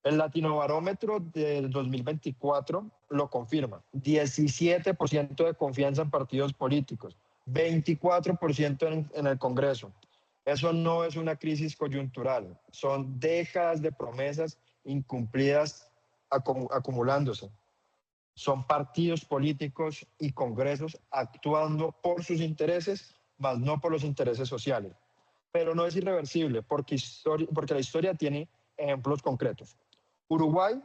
El Latinobarómetro del 2024 lo confirma. 17% de confianza en partidos políticos, 24% en el Congreso. Eso no es una crisis coyuntural, son décadas de promesas incumplidas acumulándose. Son partidos políticos y congresos actuando por sus intereses, más no por los intereses sociales. Pero no es irreversible porque la historia tiene ejemplos concretos. Uruguay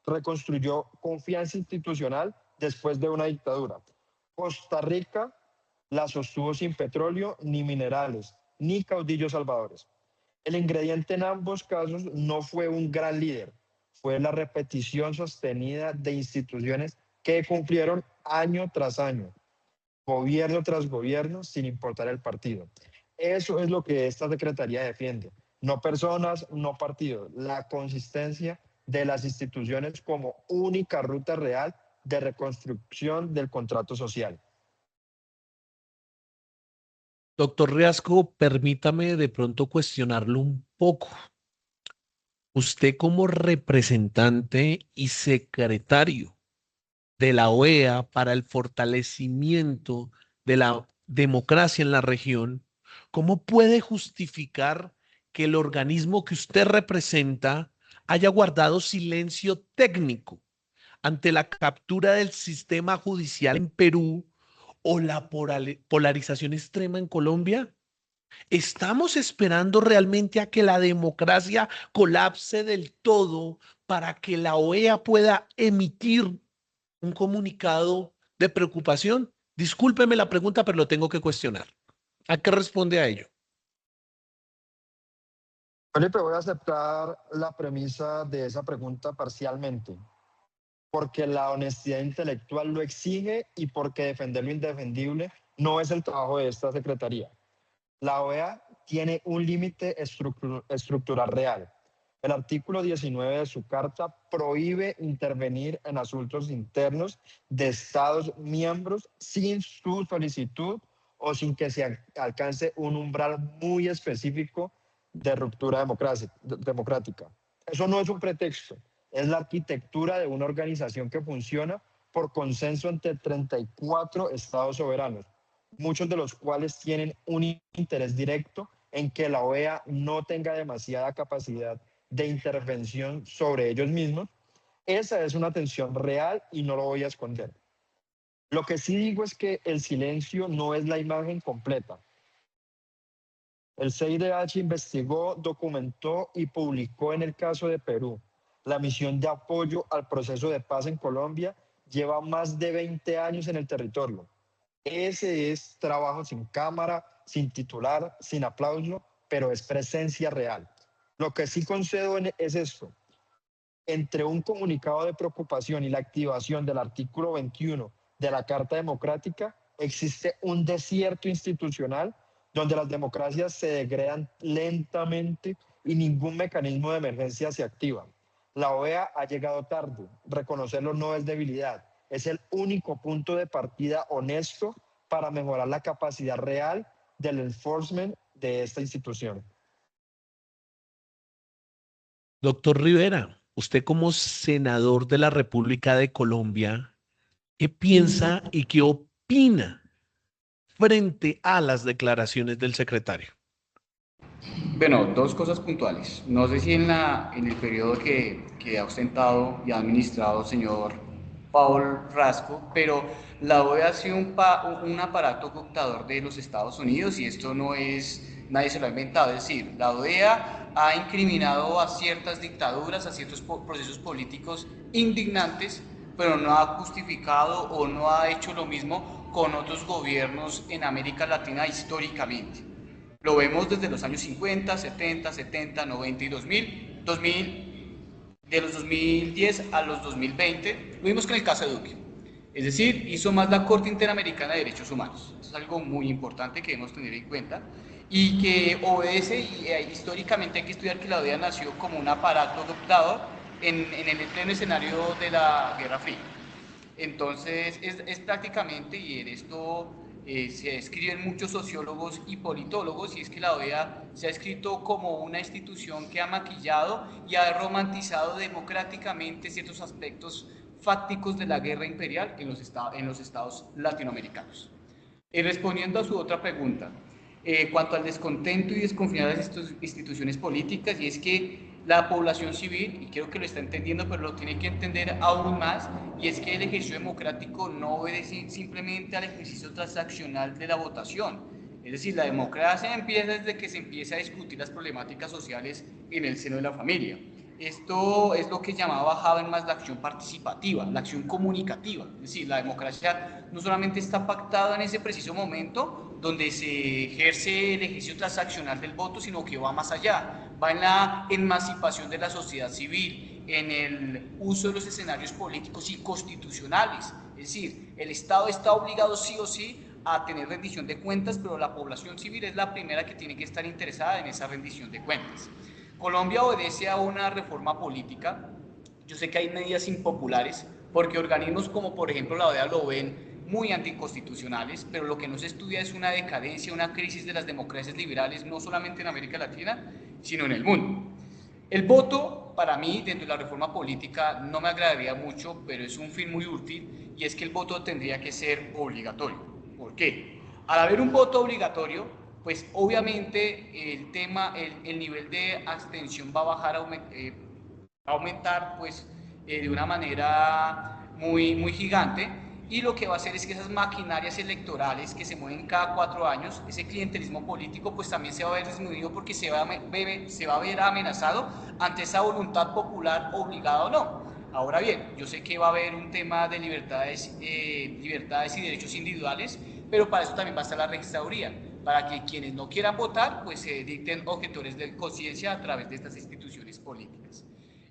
reconstruyó confianza institucional después de una dictadura. Costa Rica la sostuvo sin petróleo ni minerales, ni caudillos salvadores. El ingrediente en ambos casos no fue un gran líder, fue la repetición sostenida de instituciones que cumplieron año tras año, gobierno tras gobierno, sin importar el partido. Eso es lo que esta secretaría defiende. No personas, no partidos. La consistencia de las instituciones como única ruta real de reconstrucción del contrato social. Doctor Riasco, permítame de pronto cuestionarlo un poco. Usted como representante y secretario de la OEA para el fortalecimiento de la democracia en la región, ¿Cómo puede justificar que el organismo que usted representa haya guardado silencio técnico ante la captura del sistema judicial en Perú o la polarización extrema en Colombia? ¿Estamos esperando realmente a que la democracia colapse del todo para que la OEA pueda emitir un comunicado de preocupación? Discúlpeme la pregunta, pero lo tengo que cuestionar. ¿A qué responde a ello? Felipe, voy a aceptar la premisa de esa pregunta parcialmente, porque la honestidad intelectual lo exige y porque defender lo indefendible no es el trabajo de esta Secretaría. La OEA tiene un límite estructural real. El artículo 19 de su carta prohíbe intervenir en asuntos internos de Estados miembros sin su solicitud o sin que se alcance un umbral muy específico de ruptura democrática. Eso no es un pretexto, es la arquitectura de una organización que funciona por consenso entre 34 estados soberanos, muchos de los cuales tienen un interés directo en que la OEA no tenga demasiada capacidad de intervención sobre ellos mismos. Esa es una tensión real y no lo voy a esconder. Lo que sí digo es que el silencio no es la imagen completa. El CIDH investigó, documentó y publicó en el caso de Perú. La misión de apoyo al proceso de paz en Colombia lleva más de 20 años en el territorio. Ese es trabajo sin cámara, sin titular, sin aplauso, pero es presencia real. Lo que sí concedo es esto. Entre un comunicado de preocupación y la activación del artículo 21 de la Carta Democrática, existe un desierto institucional donde las democracias se degradan lentamente y ningún mecanismo de emergencia se activa. La OEA ha llegado tarde. Reconocerlo no es debilidad. Es el único punto de partida honesto para mejorar la capacidad real del enforcement de esta institución. Doctor Rivera, usted como senador de la República de Colombia, ¿qué piensa y qué opina frente a las declaraciones del secretario? Bueno, dos cosas puntuales. No sé si en el periodo que ha ostentado y ha administrado el señor Paul Rasco, pero la OEA ha sido un aparato cooptador de los Estados Unidos y esto no es, nadie se lo ha inventado. Es decir, la OEA ha incriminado a ciertas dictaduras, a ciertos procesos políticos indignantes, pero no ha justificado o no ha hecho lo mismo con otros gobiernos en América Latina históricamente. Lo vemos desde los años 50, 70, 70, 90 y 2000, de los 2010 a los 2020, lo vimos con el caso de Duque. Es decir, hizo más la Corte Interamericana de Derechos Humanos. Eso es algo muy importante que debemos tener en cuenta y que obedece, y históricamente hay que estudiar que la OEA nació como un aparato adoptado en el pleno escenario de la Guerra Fría. Entonces, es prácticamente, y en esto se escriben muchos sociólogos y politólogos, y es que la OEA se ha escrito como una institución que ha maquillado y ha romantizado democráticamente ciertos aspectos fácticos de la guerra imperial en los estados latinoamericanos. Y respondiendo a su otra pregunta, cuanto al descontento y desconfianza de estas instituciones políticas, y es que la población civil, y creo que lo está entendiendo, pero lo tiene que entender aún más, y es que el ejercicio democrático no obedece simplemente al ejercicio transaccional de la votación. Es decir, la democracia empieza desde que se empieza a discutir las problemáticas sociales en el seno de la familia. Esto es lo que llamaba Habermas la acción participativa, la acción comunicativa. Es decir, la democracia no solamente está pactada en ese preciso momento donde se ejerce el ejercicio transaccional del voto, sino que va más allá, va en la emancipación de la sociedad civil, en el uso de los escenarios políticos y constitucionales. Es decir, el Estado está obligado sí o sí a tener rendición de cuentas, pero la población civil es la primera que tiene que estar interesada en esa rendición de cuentas. Colombia obedece a una reforma política. Yo sé que hay medidas impopulares porque organismos como por ejemplo la OEA lo ven muy anticonstitucionales, pero lo que no se estudia es una decadencia, una crisis de las democracias liberales, no solamente en América Latina, sino en el mundo. El voto, para mí, dentro de la reforma política, no me agradaría mucho, pero es un fin muy útil, y es que el voto tendría que ser obligatorio. ¿Por qué? Al haber un voto obligatorio, pues obviamente el tema, el nivel de abstención va a bajar, va a aumentar pues de una manera muy gigante, y lo que va a hacer es que esas maquinarias electorales que se mueven cada 4 años, ese clientelismo político pues también se va a ver disminuido, porque se va a ver amenazado ante esa voluntad popular, obligada o no. Ahora bien, yo sé que va a haber un tema de libertades y derechos individuales, pero para eso también va a estar la registraduría, para que quienes no quieran votar pues se dicten objetores de conciencia a través de estas instituciones políticas.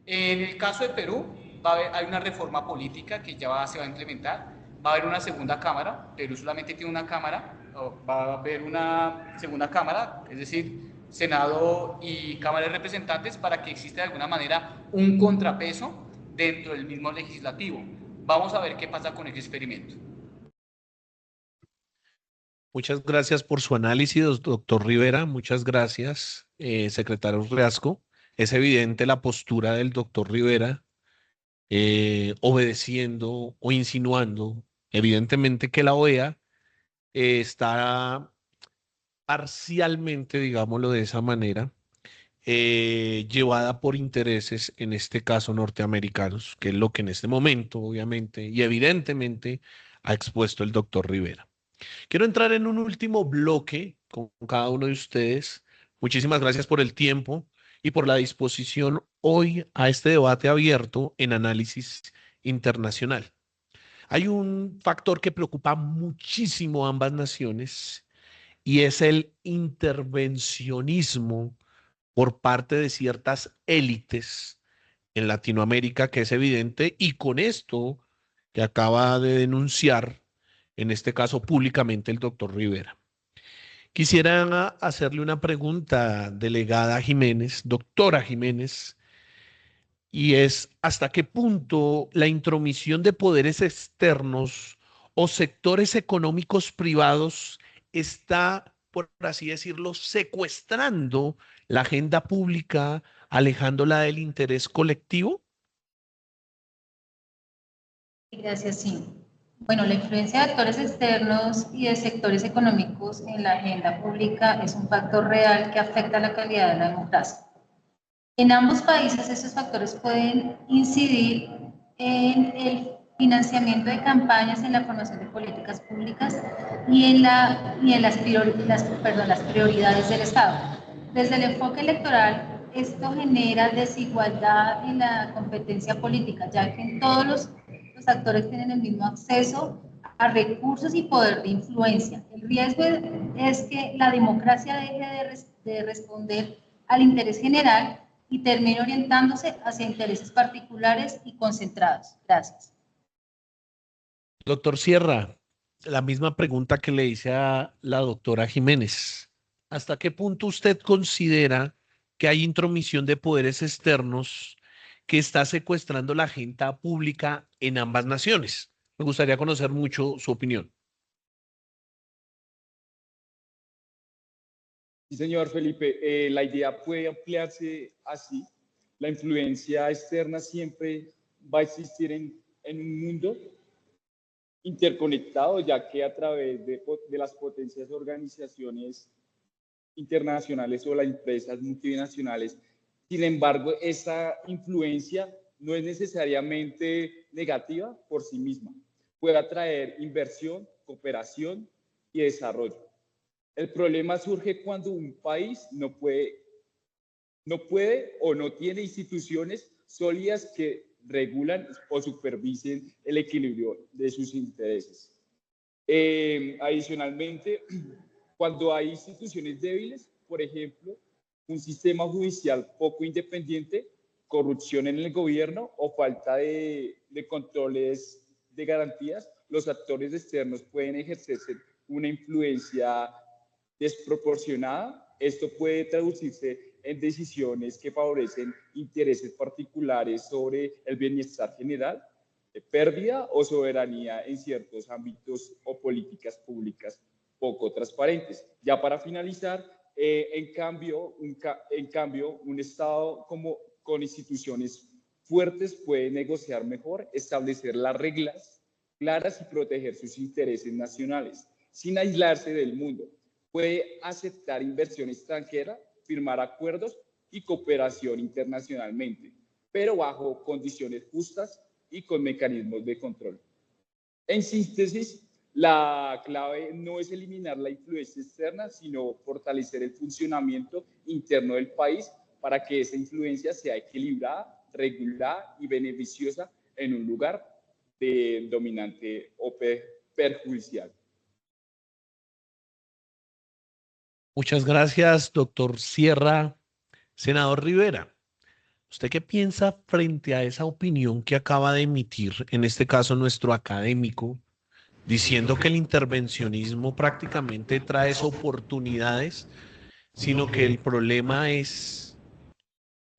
En el caso de Perú, hay una reforma política que ya se va a implementar. Va a haber una segunda cámara. Perú solamente tiene una cámara. Va a haber una segunda cámara, es decir, Senado y Cámara de Representantes, para que exista de alguna manera un contrapeso dentro del mismo legislativo. Vamos a ver qué pasa con ese experimento. Muchas gracias por su análisis, doctor Rivera. Muchas gracias, secretario Riasco. Es evidente la postura del doctor Rivera, obedeciendo o insinuando, evidentemente, que la OEA está parcialmente, digámoslo de esa manera, llevada por intereses, en este caso norteamericanos, que es lo que en este momento, obviamente, y evidentemente ha expuesto el doctor Rivera. Quiero entrar en un último bloque con cada uno de ustedes. Muchísimas gracias por el tiempo y por la disposición hoy a este debate abierto en análisis internacional. Hay un factor que preocupa muchísimo a ambas naciones, y es el intervencionismo por parte de ciertas élites en Latinoamérica, que es evidente, y con esto que acaba de denunciar, en este caso públicamente, el doctor Rivera. Quisiera hacerle una pregunta, delegada Jiménez, doctora Jiménez, y es: ¿hasta qué punto la intromisión de poderes externos o sectores económicos privados está, por así decirlo, secuestrando la agenda pública, alejándola del interés colectivo? Gracias, sí. Bueno, la influencia de actores externos y de sectores económicos en la agenda pública es un factor real que afecta la calidad de la democracia. En ambos países, estos factores pueden incidir en el financiamiento de campañas, en la formación de políticas públicas y en las prioridades del Estado. Desde el enfoque electoral, esto genera desigualdad en la competencia política, ya que en todos los actores tienen el mismo acceso a recursos y poder de influencia. El riesgo es que la democracia deje de responder al interés general y termine orientándose hacia intereses particulares y concentrados. Gracias. Doctor Sierra, la misma pregunta que le hice a la doctora Jiménez. ¿Hasta qué punto usted considera que hay intromisión de poderes externos que está secuestrando la agenda pública en ambas naciones? Me gustaría conocer mucho su opinión. Sí, señor Felipe, la idea puede ampliarse así. La influencia externa siempre va a existir en un mundo interconectado, ya que a través de las potencias organizaciones internacionales o las empresas multinacionales. Sin embargo, esa influencia no es necesariamente negativa por sí misma. Puede atraer inversión, cooperación y desarrollo. El problema surge cuando un país no puede o no tiene instituciones sólidas que regulan o supervisen el equilibrio de sus intereses. Adicionalmente, cuando hay instituciones débiles, por ejemplo, un sistema judicial poco independiente, corrupción en el gobierno o falta de controles de garantías, los actores externos pueden ejercerse una influencia desproporcionada. Esto puede traducirse en decisiones que favorecen intereses particulares sobre el bienestar general, pérdida o soberanía en ciertos ámbitos o políticas públicas poco transparentes. Ya para finalizar, en cambio, un Estado con instituciones fuertes puede negociar mejor, establecer las reglas claras y proteger sus intereses nacionales, sin aislarse del mundo. puede aceptar inversión extranjera, firmar acuerdos y cooperación internacionalmente, pero bajo condiciones justas y con mecanismos de control. En síntesis, la clave no es eliminar la influencia externa, sino fortalecer el funcionamiento interno del país para que esa influencia sea equilibrada, regulada y beneficiosa en un lugar de dominante o perjudicial. Muchas gracias, doctor Sierra. Senador Rivera, ¿usted qué piensa frente a esa opinión que acaba de emitir, en este caso nuestro académico, diciendo que el intervencionismo prácticamente trae oportunidades, sino que el problema es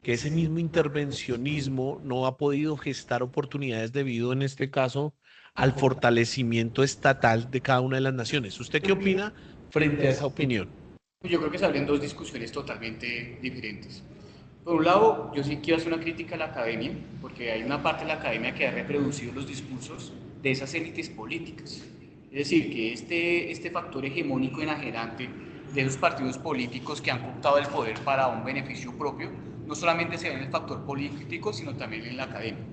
que ese mismo intervencionismo no ha podido gestar oportunidades debido, en este caso, al fortalecimiento estatal de cada una de las naciones? ¿Usted qué opina frente a esa opinión? Yo creo que se abren dos discusiones totalmente diferentes. Por un lado, yo sí quiero hacer una crítica a la academia, porque hay una parte de la academia que ha reproducido los discursos de esas élites políticas. Es decir, que este factor hegemónico enajenante de los partidos políticos que han cooptado el poder para un beneficio propio, no solamente se ve en el factor político, sino también en la academia.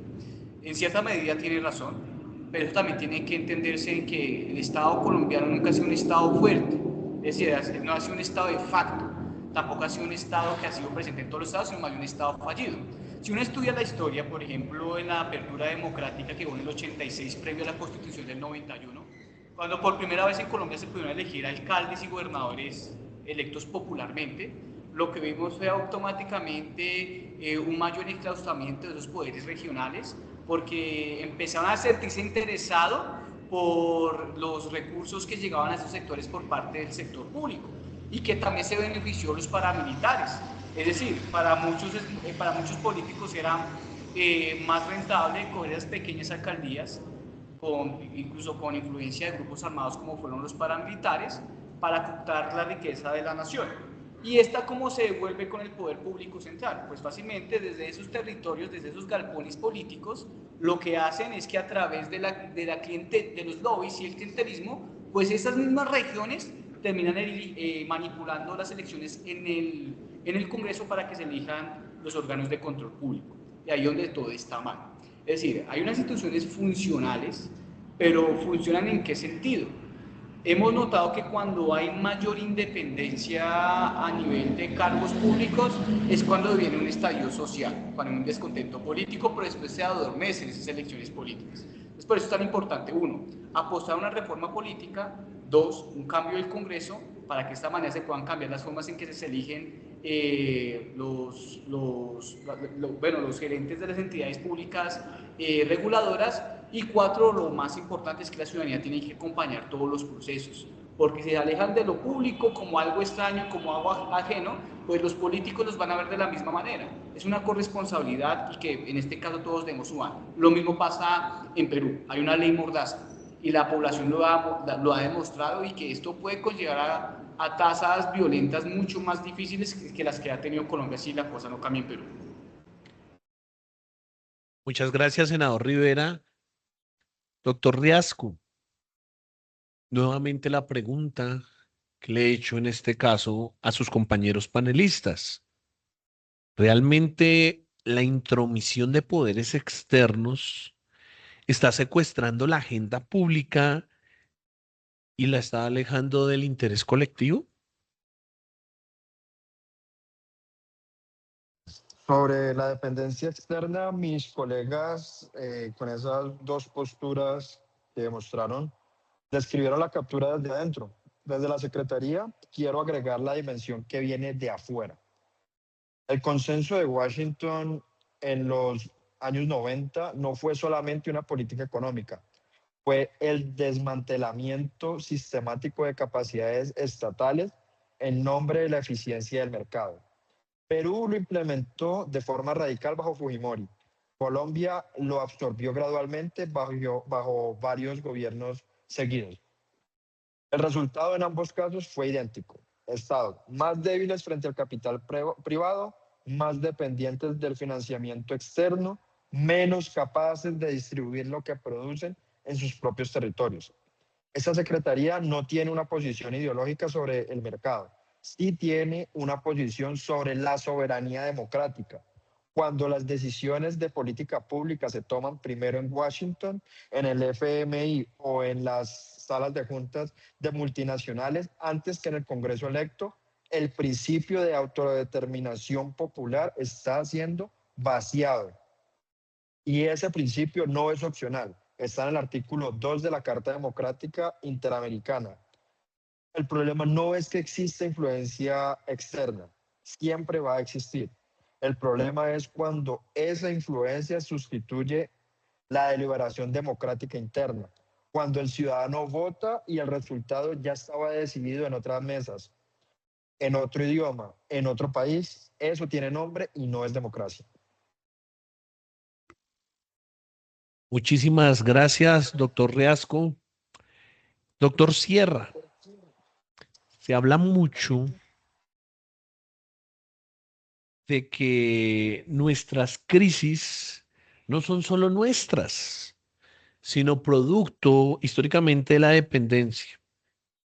En cierta medida tiene razón, pero eso también tiene que entenderse en que el Estado colombiano nunca ha sido un Estado fuerte, es decir, no ha sido un Estado de facto, tampoco ha sido un Estado que ha sido presente en todos los Estados, sino más bien un Estado fallido. Si uno estudia la historia, por ejemplo, en la apertura democrática que hubo en el 86, previo a la Constitución del 91, cuando por primera vez en Colombia se pudieron elegir alcaldes y gobernadores electos popularmente, lo que vimos fue automáticamente un mayor enclaustramiento de esos poderes regionales, porque empezaron a sentirse interesados por los recursos que llegaban a esos sectores por parte del sector público, y que también se benefició los paramilitares. Es decir, para muchos políticos era más rentable coger esas pequeñas alcaldías, incluso con influencia de grupos armados como fueron los paramilitares, para captar la riqueza de la nación. ¿Y esta cómo se devuelve con el poder público central? Pues fácilmente desde esos territorios, desde esos galpones políticos, lo que hacen es que a través de los lobbies y el clientelismo, pues esas mismas regiones terminan manipulando las elecciones en el Congreso para que se elijan los órganos de control público. Y ahí es donde todo está mal. Es decir, hay unas instituciones funcionales, pero ¿funcionan en qué sentido? Hemos notado que cuando hay mayor independencia a nivel de cargos públicos es cuando viene un estallido social, cuando hay un descontento político, pero después se adormecen esas elecciones políticas. Entonces, por eso es tan importante, uno, apostar a una reforma política, dos, un cambio del Congreso, para que de esta manera se puedan cambiar las formas en que se eligen los gerentes de las entidades públicas reguladoras. Y cuatro, lo más importante es que la ciudadanía tiene que acompañar todos los procesos, porque si se alejan de lo público como algo extraño, como algo ajeno, pues los políticos los van a ver de la misma manera. Es una corresponsabilidad y que en este caso todos debemos sumar. Lo mismo pasa en Perú, hay una ley mordaza y la población lo ha demostrado, y que esto puede conllevar a tasas violentas mucho más difíciles que las que ha tenido Colombia si la cosa no cambia en Perú. Muchas gracias, senador Rivera. Doctor Riasco, nuevamente la pregunta que le he hecho en este caso a sus compañeros panelistas. ¿Realmente la intromisión de poderes externos está secuestrando la agenda pública y la está alejando del interés colectivo? Sobre la dependencia externa, mis colegas con esas dos posturas que demostraron, describieron la captura desde adentro. Desde la Secretaría quiero agregar la dimensión que viene de afuera. El consenso de Washington en los años 90 no fue solamente una política económica, fue el desmantelamiento sistemático de capacidades estatales en nombre de la eficiencia del mercado. Perú lo implementó de forma radical bajo Fujimori. Colombia lo absorbió gradualmente bajo varios gobiernos seguidos. El resultado en ambos casos fue idéntico. Estados más débiles frente al capital privado, más dependientes del financiamiento externo, menos capaces de distribuir lo que producen en sus propios territorios. Esta secretaría no tiene una posición ideológica sobre el mercado, sí tiene una posición sobre la soberanía democrática. Cuando las decisiones de política pública se toman primero en Washington, en el FMI o en las salas de juntas de multinacionales, antes que en el Congreso electo, el principio de autodeterminación popular está siendo vaciado. Y ese principio no es opcional. Está en el artículo 2 de la Carta Democrática Interamericana. El problema no es que exista influencia externa, siempre va a existir. El problema es cuando esa influencia sustituye la deliberación democrática interna, cuando el ciudadano vota y el resultado ya estaba decidido en otras mesas, en otro idioma, en otro país. Eso tiene nombre y no es democracia. Muchísimas gracias, doctor Riasco. Doctor Sierra, se habla mucho de que nuestras crisis no son solo nuestras, sino producto históricamente de la dependencia.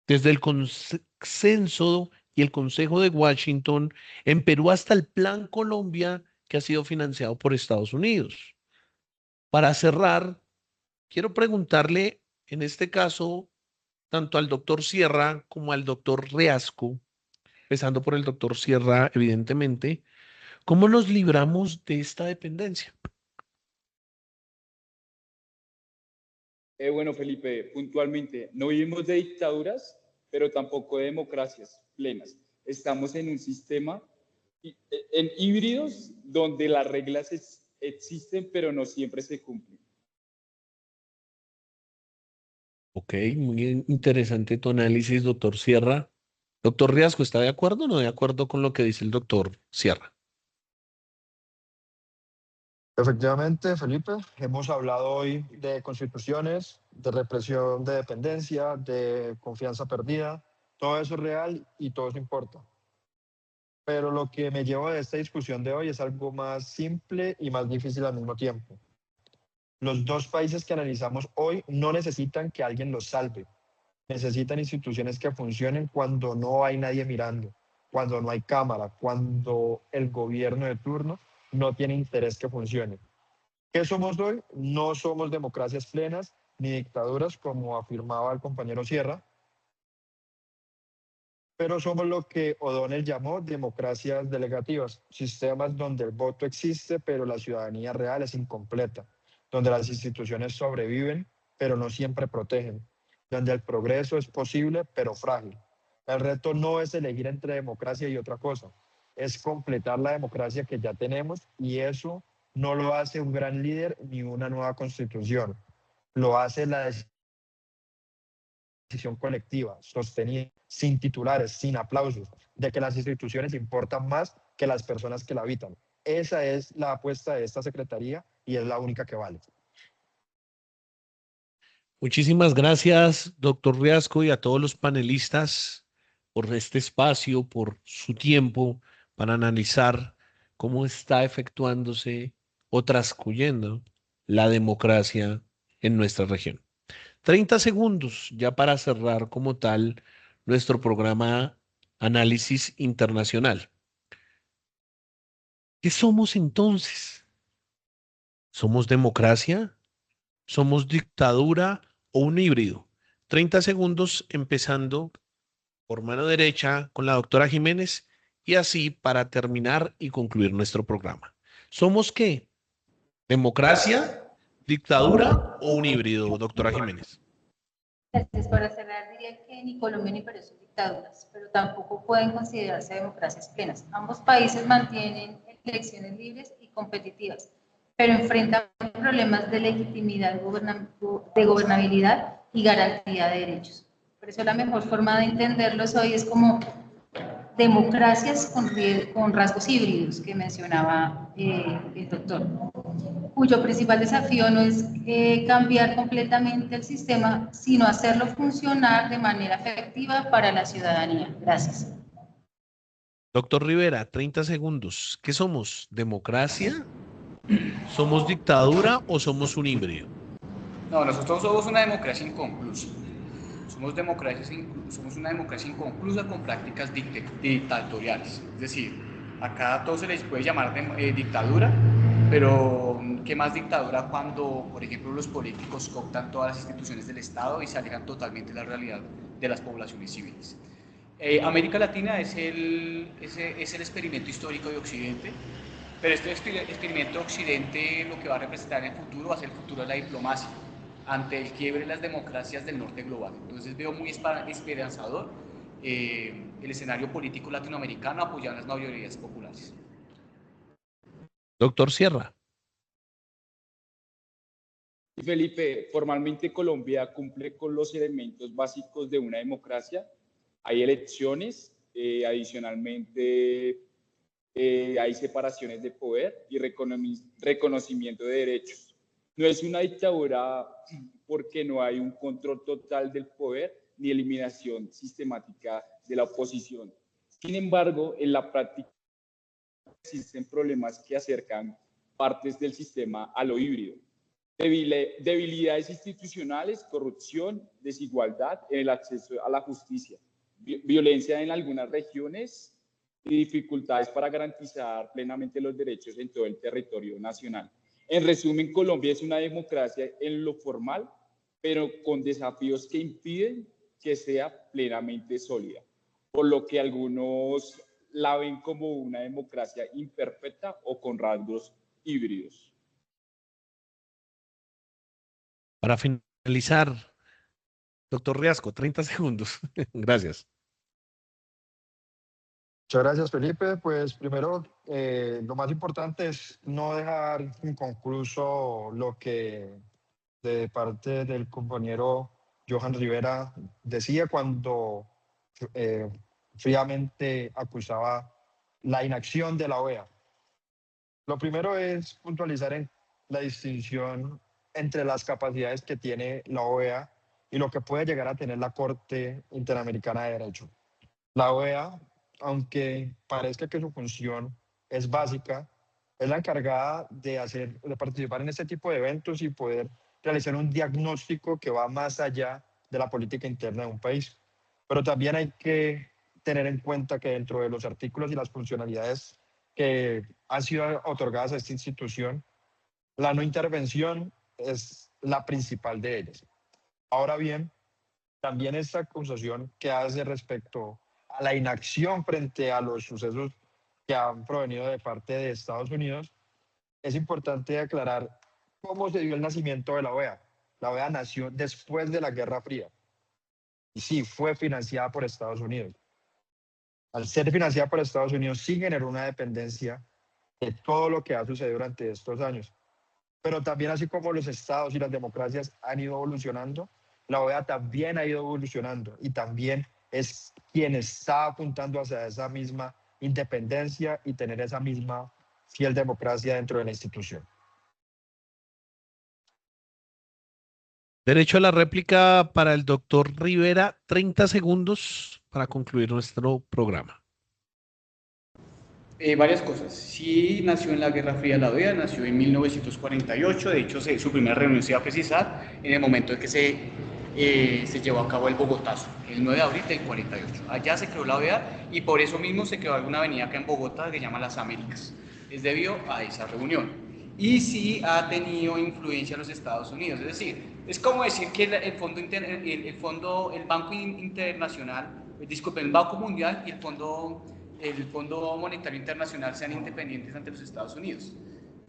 Desde el consenso y el Consejo de Washington, en Perú hasta el Plan Colombia, que ha sido financiado por Estados Unidos. Para cerrar, quiero preguntarle, en este caso, tanto al doctor Sierra como al doctor Riasco, empezando por el doctor Sierra, evidentemente, ¿cómo nos libramos de esta dependencia? Bueno, Felipe, puntualmente, no vivimos de dictaduras, pero tampoco de democracias plenas. Estamos en un sistema, en híbridos, donde las reglas existen, pero no siempre se cumplen. Ok, muy interesante tu análisis, doctor Sierra. Doctor Riasco, ¿está de acuerdo o no de acuerdo con lo que dice el doctor Sierra? Efectivamente, Felipe, hemos hablado hoy de constituciones, de represión de dependencia, de confianza perdida. Todo eso es real y todo eso importa. Pero lo que me llevo de esta discusión de hoy es algo más simple y más difícil al mismo tiempo. Los dos países que analizamos hoy no necesitan que alguien los salve. Necesitan instituciones que funcionen cuando no hay nadie mirando, cuando no hay cámara, cuando el gobierno de turno no tiene interés que funcione. ¿Qué somos hoy? No somos democracias plenas ni dictaduras, como afirmaba el compañero Sierra, pero somos lo que O'Donnell llamó democracias delegativas, sistemas donde el voto existe, pero la ciudadanía real es incompleta, donde las instituciones sobreviven, pero no siempre protegen, donde el progreso es posible, pero frágil. El reto no es elegir entre democracia y otra cosa, es completar la democracia que ya tenemos, y eso no lo hace un gran líder ni una nueva constitución, lo hace la decisión colectiva, sostenida, sin titulares, sin aplausos, de que las instituciones importan más que las personas que la habitan. Esa es la apuesta de esta secretaría y es la única que vale. Muchísimas gracias, doctor Riasco, y a todos los panelistas por este espacio, por su tiempo para analizar cómo está efectuándose o transcurriendo la democracia en nuestra región. 30 segundos ya para cerrar como tal nuestro programa Análisis Internacional. ¿Qué somos entonces? ¿Somos democracia? ¿Somos dictadura o un híbrido? 30 segundos empezando por mano derecha con la doctora Jiménez y así para terminar y concluir nuestro programa. ¿Somos qué? ¿Democracia, dictadura o un híbrido, doctora Jiménez? Gracias. Para cerrar, diría que ni Colombia ni Perú son dictaduras, pero tampoco pueden considerarse democracias plenas. Ambos países mantienen elecciones libres y competitivas, pero enfrentan problemas de legitimidad, de gobernabilidad y garantía de derechos. Por eso la mejor forma de entenderlos hoy es como democracias con rasgos híbridos que mencionaba el doctor, cuyo principal desafío no es cambiar completamente el sistema, sino hacerlo funcionar de manera efectiva para la ciudadanía. Gracias. Doctor Rivera, 30 segundos. ¿Qué somos? ¿Democracia? ¿Somos dictadura o somos un híbrido? No, nosotros somos una democracia inconclusa. somos una democracia inconclusa con prácticas dictatoriales. Es decir, acá a todos se les puede llamar dictadura, pero ¿qué más dictadura cuando, por ejemplo, los políticos cooptan todas las instituciones del Estado y se alejan totalmente de la realidad de las poblaciones civiles? América Latina es el experimento histórico de Occidente, pero este experimento de Occidente lo que va a representar en el futuro va a ser el futuro de la diplomacia ante el quiebre de las democracias del norte global. Entonces veo muy esperanzador el escenario político latinoamericano apoyado en las mayorías populares. Doctor Sierra. Felipe, formalmente Colombia cumple con los elementos básicos de una democracia. Hay elecciones, adicionalmente hay separaciones de poder y reconocimiento de derechos. No es una dictadura porque no hay un control total del poder ni eliminación sistemática de la oposición. Sin embargo, en la práctica existen problemas que acercan partes del sistema a lo híbrido. Debilidades institucionales, corrupción, desigualdad en el acceso a la justicia, violencia en algunas regiones y dificultades para garantizar plenamente los derechos en todo el territorio nacional. En resumen, Colombia es una democracia en lo formal, pero con desafíos que impiden que sea plenamente sólida, por lo que algunos la ven como una democracia imperfecta o con rasgos híbridos. Para finalizar, doctor Riasco, 30 segundos. Gracias. Muchas gracias, Felipe. Pues primero, lo más importante es no dejar inconcluso lo que de parte del compañero Johan Rivera decía cuando fríamente acusaba la inacción de la OEA. Lo primero es puntualizar en la distinción entre las capacidades que tiene la OEA y lo que puede llegar a tener la Corte Interamericana de Derecho. La OEA, aunque parezca que su función es básica, es la encargada de participar en este tipo de eventos y poder realizar un diagnóstico que va más allá de la política interna de un país. Pero también hay que tener en cuenta que dentro de los artículos y las funcionalidades que han sido otorgadas a esta institución, la no intervención es la principal de ellas. Ahora bien, también esta acusación que hace respecto a la inacción frente a los sucesos que han provenido de parte de Estados Unidos, es importante aclarar cómo se dio el nacimiento de la OEA. La OEA nació después de la Guerra Fría y sí, fue financiada por Estados Unidos. Al ser financiada por Estados Unidos, sí generó una dependencia de todo lo que ha sucedido durante estos años. Pero también así como los estados y las democracias han ido evolucionando, la OEA también ha ido evolucionando y también es quien está apuntando hacia esa misma independencia y tener esa misma fiel democracia dentro de la institución. Derecho a la réplica para el doctor Rivera, 30 segundos para concluir nuestro programa. Varias cosas. Sí, nació en la Guerra Fría la OEA, nació en 1948, de hecho su primera reunión se iba a precisar en el momento en que se llevó a cabo el Bogotazo, el 9 de abril del 48. Allá se creó la OEA y por eso mismo se creó una avenida acá en Bogotá que se llama Las Américas. Es debido a esa reunión. Y sí ha tenido influencia en los Estados Unidos, es decir, es como decir que el Banco Internacional, disculpen, el Banco Mundial y el Fondo Monetario Internacional sean independientes ante los Estados Unidos.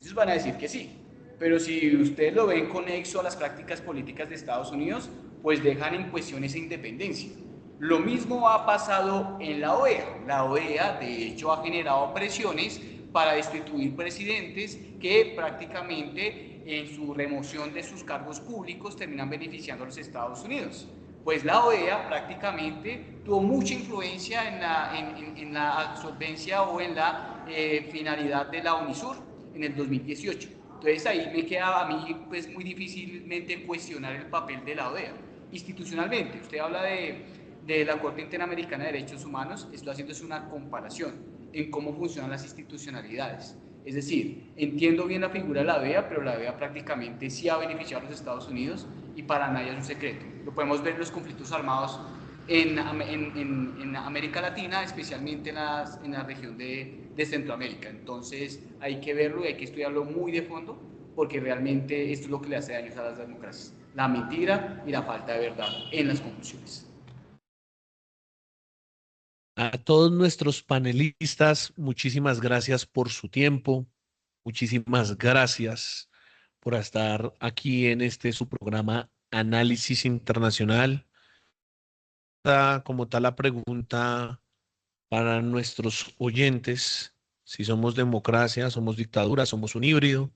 Ellos van a decir que sí, pero si ustedes lo ven conexo a las prácticas políticas de Estados Unidos, pues dejan en cuestión esa independencia. Lo mismo ha pasado en la OEA. La OEA, de hecho, ha generado presiones para destituir presidentes que prácticamente en su remoción de sus cargos públicos terminan beneficiando a los Estados Unidos. Pues la OEA prácticamente tuvo mucha influencia en la absorbencia o en la finalidad de la UNISUR en el 2018. Entonces ahí me queda a mí pues muy difícilmente cuestionar el papel de la OEA. Institucionalmente, usted habla de la Corte Interamericana de Derechos Humanos, estoy haciendo una comparación en cómo funcionan las institucionalidades. Es decir, entiendo bien la figura de la OEA, pero la OEA prácticamente sí ha beneficiado a los Estados Unidos y para nadie es un secreto. Lo podemos ver en los conflictos armados en América Latina, especialmente en la región de Centroamérica. Entonces hay que verlo y hay que estudiarlo muy de fondo, porque realmente esto es lo que le hace daño a las democracias, la mentira y la falta de verdad en las conclusiones. A todos nuestros panelistas, muchísimas gracias por su tiempo, muchísimas gracias por estar aquí en este su programa Análisis Internacional. Como tal la pregunta para nuestros oyentes, si somos democracia, somos dictadura, somos un híbrido.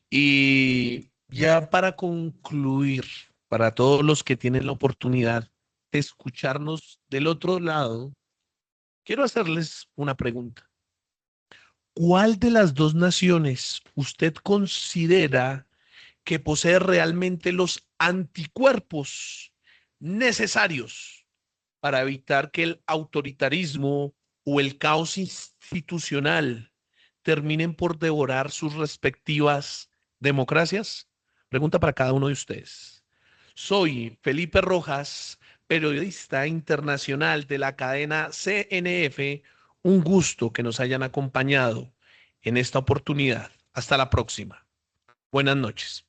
Y ya para concluir, para todos los que tienen la oportunidad de escucharnos del otro lado, quiero hacerles una pregunta. ¿Cuál de las dos naciones usted considera que posee realmente los anticuerpos necesarios para evitar que el autoritarismo o el caos institucional terminen por devorar sus respectivas democracias? Pregunta para cada uno de ustedes. Soy Felipe Rojas, periodista internacional de la cadena CNF. Un gusto que nos hayan acompañado en esta oportunidad. Hasta la próxima. Buenas noches.